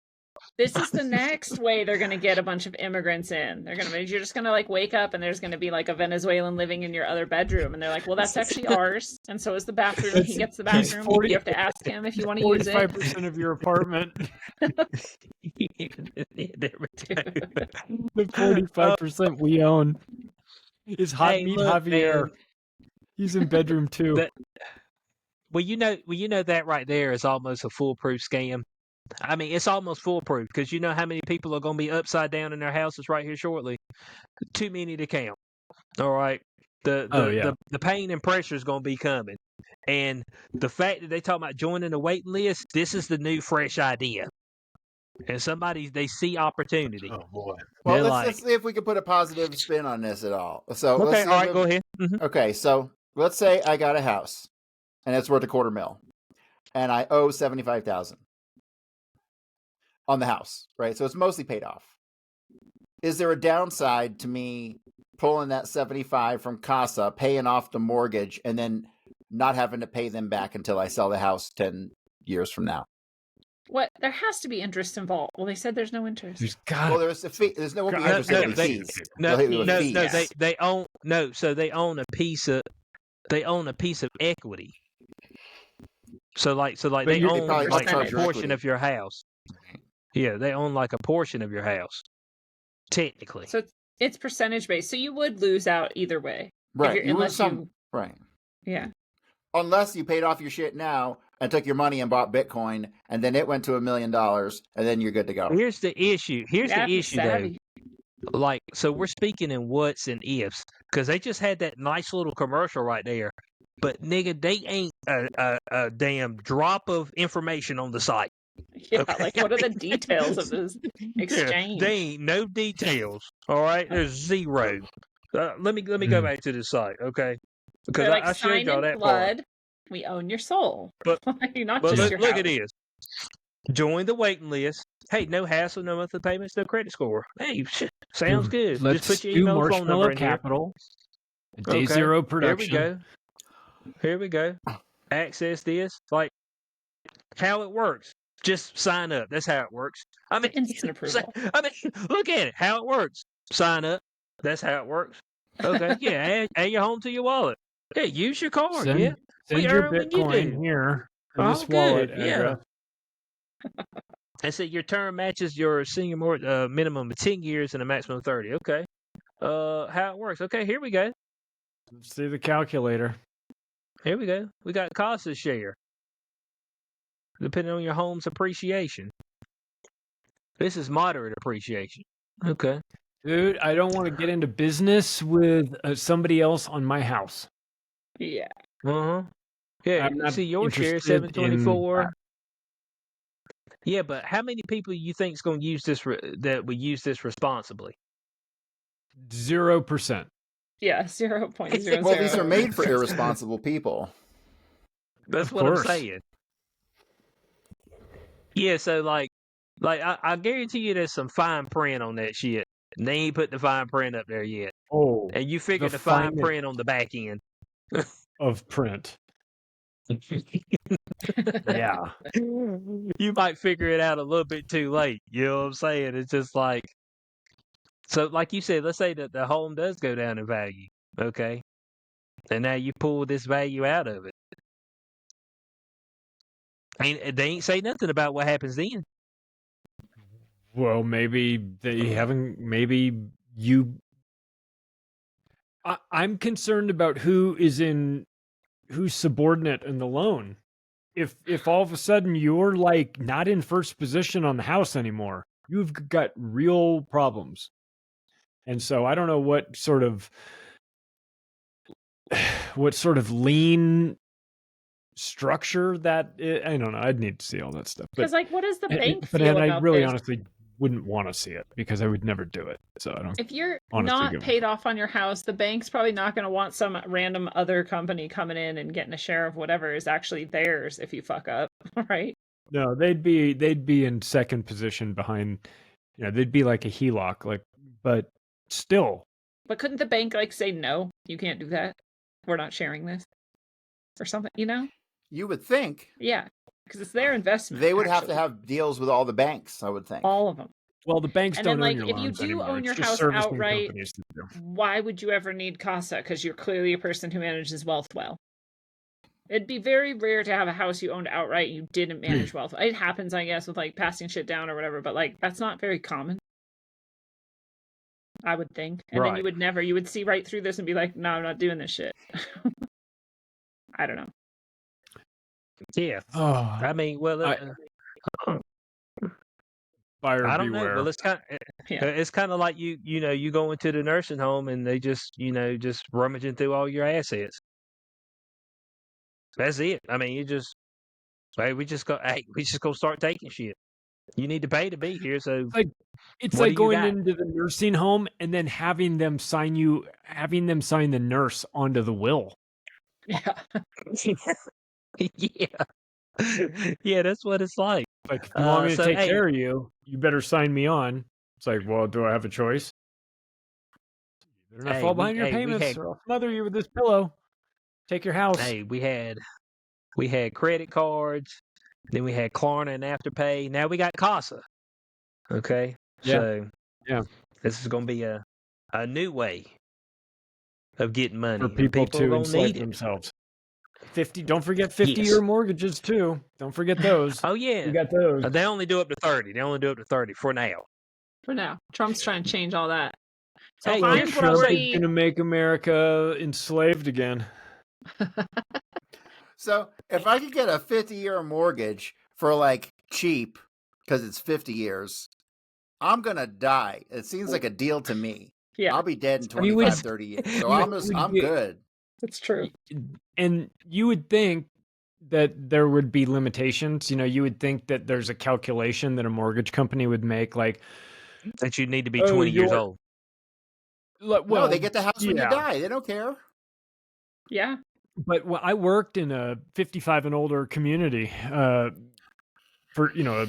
This is the next way they're going to get a bunch of immigrants in. You're just going to like wake up and there's going to be like a Venezuelan living in your other bedroom. And they're like, well, that's actually ours. And so is the bathroom. He gets the bathroom. You have to ask him if you want to use it. 45% of your apartment. The 45% we own is Hot Meat Javier. He's in bedroom 2. Well, you know that right there is almost a foolproof scam. I mean, it's almost foolproof because you know how many people are going to be upside down in their houses right here shortly. Too many to count. All right, the pain and pressure is going to be coming, and the fact that they talk about joining a waiting list, this is the new fresh idea, and they see opportunity. Oh boy! Well, let's see if we can put a positive spin on this at all. So okay, all right, go ahead. Mm-hmm. Okay, so let's say I got a house, and it's worth $250,000, and I owe $75,000. On the house, right? So it's mostly paid off. Is there a downside to me pulling that 75 from Casa, paying off the mortgage, and then not having to pay them back until I sell the house 10 years from now? What? There has to be interest involved. Well, they said there's no interest. There's a fee. There's no interest. They own a piece of equity. So they own like a portion of your house. Yeah, they own like a portion of your house, technically. So it's percentage based. So you would lose out either way, right? Right. Yeah. Unless you paid off your shit now and took your money and bought Bitcoin, and then it went to $1 million, and then you're good to go. Here's the issue. Though. Like, so we're speaking in whats and ifs because they just had that nice little commercial right there. But nigga, they ain't a damn drop of information on the site. Yeah, okay. Like what are the details of this exchange? They ain't no details. All right, there's zero. Let me go back to the site, okay? Because like, I showed y'all that blood. part. We own your soul, but not just your house. Look at this. Join the waiting list. Hey, no hassle, no monthly payments, no credit score. Hey, sounds good. Let's just put your email phone number in capital. Here. Day zero production. Here we go. Access this. Like how it works. Just sign up. That's how it works. I mean, instant approval. Look at it. How it works. Sign up. That's how it works. Okay. Yeah. Add your home to your wallet. Yeah. Use your card. Send your Bitcoin here. Oh, this wallet address. And so your term matches your senior minimum of 10 years and a maximum of 30. Okay. How it works. Okay, here we go. Let's see the calculator. Here we go. We got Casa's share, depending on your home's appreciation. This is moderate appreciation. Okay. Dude, I don't want to get into business with somebody else on my house. Yeah. Uh-huh. Yeah, I'm not see your share, interested in 724. that. Yeah, but how many people you think is going to use this that we use this responsibly? 0%. Yeah, 0.00. Well, these are made for irresponsible people. That's Of what course. I'm saying. Yeah, so like I guarantee you there's some fine print on that shit. And they ain't put the fine print up there yet. Oh, And you figure the fine print on the back end. of print. Yeah. You might figure it out a little bit too late. You know what I'm saying? It's just like, so like you said, let's say that the home does go down in value. Okay. And now you pull this value out of it. They ain't say nothing about what happens then. Well, maybe they haven't. Maybe you. I'm concerned about who's subordinate in the loan. If all of a sudden you're like not in first position on the house anymore, you've got real problems. And so I don't know what sort of lien structure that is. I don't know. I'd need to see all that stuff. Because, like, what does the bank But feel I about really this? honestly wouldn't want to see it because I would never do it. So I don't. If you're honestly not give a paid off on your house, the bank's probably not going to want some random other company coming in and getting a share of whatever is actually theirs if you fuck up, right? No, they'd be in second position behind. You know, they'd be like a HELOC, like, but still. But couldn't the bank like say no, you can't do that? We're not sharing this, or something, you know? You would think Yeah, because it's their investment. they would have to actually. have deals with all the banks, I would think. all of them. Well, the banks And don't then, own like, your if you loans do anymore. own It's your just house servicing outright, companies that do. why would you ever need CASA? Because you're clearly a person who manages wealth well. It'd be very rare to have a house you owned outright and you didn't manage wealth. It happens, I guess, with like passing shit down or whatever, but like that's not very common. I would think. And then you would see right through this and be like, no, I'm not doing this shit. I don't know. Yeah. Oh, I mean, well, buyer I don't know. beware. Well, it's kind of like you go into the nursing home and they just rummaging through all your assets. That's it. I mean, we just go start taking shit. You need to pay to be here, so It's what like do you going got? into the nursing home and then having them sign the nurse onto the will. Yeah. Yeah. Yeah, that's what it's like. Like, if you want me to So, take hey. care of you, you better sign me on. It's like, well, do I have a choice? You better not fall behind your payments, or I'll smother you with this pillow. Take your house. Hey, we had credit cards, then we had Klarna and Afterpay. Now we got Casa. Okay, Yeah. so Yeah. this is going to be a new way of getting money. For and people are to gonna enslave need it. themselves. 50. Don't forget 50-year Yes. mortgages too. Don't forget those. Oh yeah, We got those. they only do up to 30. They only do up to 30 for now. For now. Trump's trying to change all that. So Hey, if I'm here's what I'm Trump saying. is going to make America enslaved again. So if I could get a 50-year mortgage for like cheap because it's 50 years, I'm going to die. It seems like a deal to me. Yeah, I'll be dead in You 25, would- 30 years. So you I'm would- good. it's true. And you would think that there would be limitations. You know, you would think that there's a calculation that a mortgage company would make, like, That you need to be Oh, 20 years you're- old. well, No, they get the house when you yeah. die. They don't care. Yeah. But I worked in a 55 and older community for, a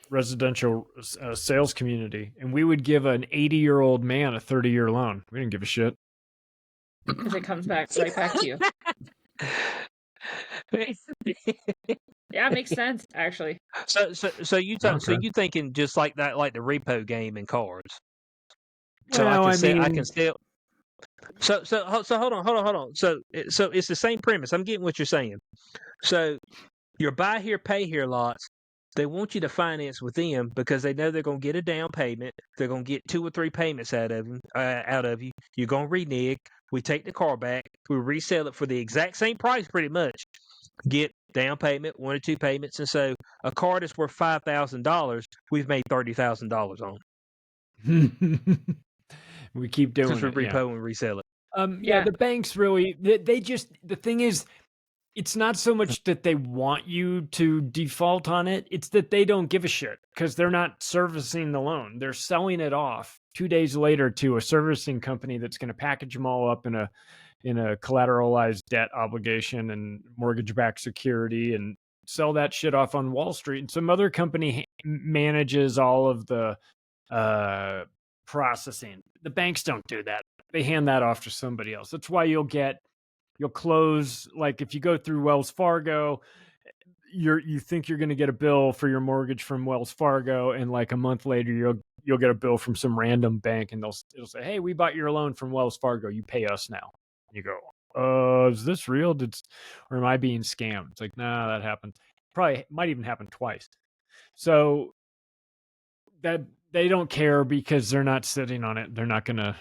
residential sales community, and we would give an 80-year-old man a 30-year loan. We didn't give a shit. Because it comes back right back to you. Yeah, it makes sense, actually. So you thinking just like that, like the repo game in cards. So Well, I I can mean- still. So hold on. So it's the same premise. I'm getting what you're saying. So your buy here, pay here lots They want you to finance with them because they know they're going to get a down payment. They're going to get 2 or 3 payments out of you. You're going to renege. We take the car back. We resell it for the exact same price, pretty much. Get down payment, 1 or 2 payments, and so a car that's worth $5,000, we've made $30,000 on. We keep doing Since we it. repo and resell it. Yeah, the banks really, they just, the thing is, it's not so much that they want you to default on it. It's that they don't give a shit because they're not servicing the loan. They're selling it off 2 days later to a servicing company that's going to package them all up in a collateralized debt obligation and mortgage-backed security and sell that shit off on Wall Street. And some other company manages all of the processing. The banks don't do that. They hand that off to somebody else. That's why you'll close, like if you go through Wells Fargo, you think you're going to get a bill for your mortgage from Wells Fargo, and like a month later you'll get a bill from some random bank, and it'll say, "Hey, we bought your loan from Wells Fargo. You pay us now." And you go, "Is this real? Or am I being scammed?" It's like, nah, that happened. Probably might even happen twice. So that they don't care because they're not sitting on it. They're not going to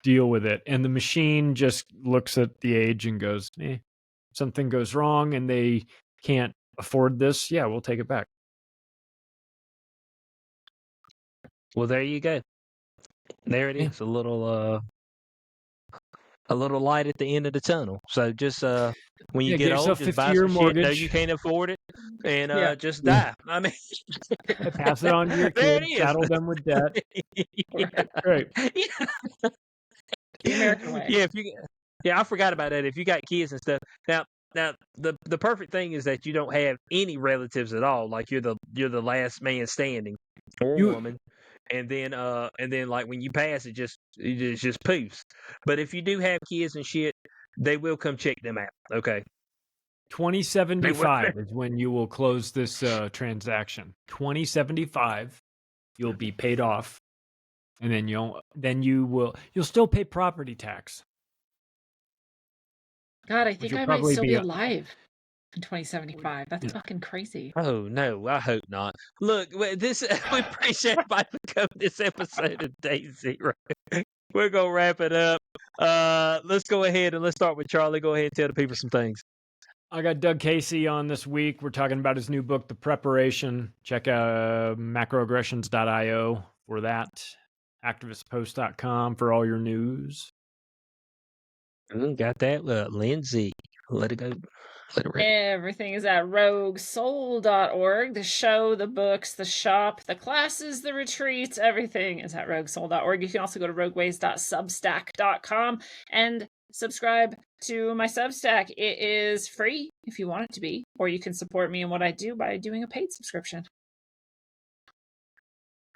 deal with it. And the machine just looks at the age and goes, something goes wrong and they can't afford this. Yeah, we'll take it back. Well, there you go. There it is. A little light at the end of the tunnel. So just when you get old, just buy some shit. No, you can't afford it, and just die. I mean, pass it on to your kids. Saddle them with debt. Great. The American way. Yeah, I forgot about that. If you got kids and stuff, now the perfect thing is that you don't have any relatives at all. Like you're the last man standing or woman. And then like when you pass, it just poofs. But if you do have kids and shit, they will come check them out. Okay. 2075 is when you will close this transaction. 2075, you'll be paid off, and then you'll still pay property tax. God, I think I might still be alive in 2075. That's fucking crazy. Oh no, I hope not. Look, we appreciate everybody for coming this episode of Day Zero. We're gonna wrap it up. Let's go ahead and let's start with Charlie. Go ahead and tell the people some things. I got Doug Casey on this week. We're talking about his new book, The Preparation. Check out macroaggressions.io for that. Activistpost.com for all your news. Got that, Lindsey. Let it go. Everything is at roguesoul.org. The show, the books, the shop, the classes, the retreats, everything is at roguesoul.org. You can also go to rogueways.substack.com and subscribe to my Substack. It is free if you want it to be, or you can support me in what I do by doing a paid subscription.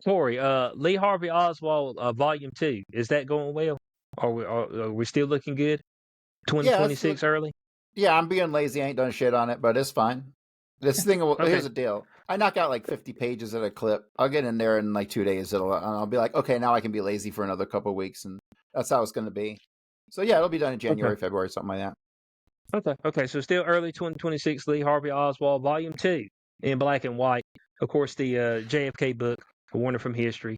Cory, Lee Harvey Oswald, Volume 2, is that going well? Are we still looking good? 2026 early? Yeah, I'm being lazy. I ain't done shit on it, but it's fine. This thing, here's the deal. I knock out like 50 pages at a clip. I'll get in there in like 2 days. I'll be like, okay, now I can be lazy for another couple of weeks, and that's how it's going to be. So yeah, it'll be done in January, February, something like that. Okay. So still early 2026. Lee Harvey Oswald, Volume 2, in black and white. Of course, the JFK book, A Warning from History.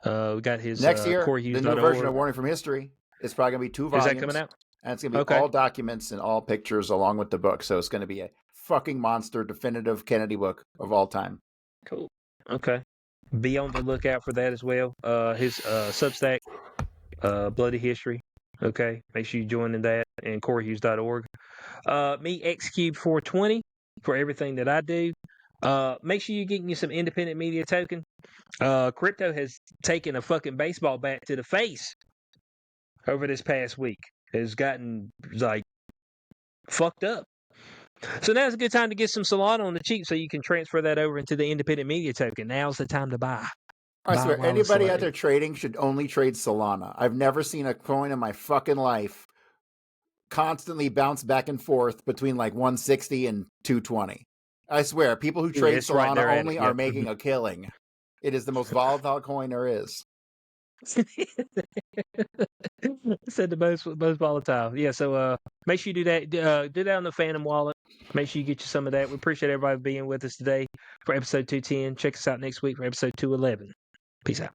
We got his next year. Cory Hughes. The new version of Warning from History. It's probably going to be 2 volumes. Is that coming out? And it's going to be all documents and all pictures along with the book. So it's going to be a fucking monster, definitive Kennedy book of all time. Cool. Okay. Be on the lookout for that as well. His Substack, Bloody History. Okay. Make sure you join in that, and CoryHughes.org. Me, XCube420, for everything that I do. Make sure you're getting you some independent media token. Crypto has taken a fucking baseball bat to the face over this past week. Has gotten like fucked up. So now's a good time to get some Solana on the cheap so you can transfer that over into the independent media token. Now's the time to buy. I swear, anybody out there trading should only trade Solana. I've never seen a coin in my fucking life constantly bounce back and forth between like 160 and 220. I swear, people who trade Solana only are making a killing. It is the most volatile coin there is. Said the most volatile. Yeah, so make sure you do that. Do that on the Phantom wallet. Make sure you get you some of that. We appreciate everybody being with us today for episode 210. Check us out next week for episode 211. Peace out.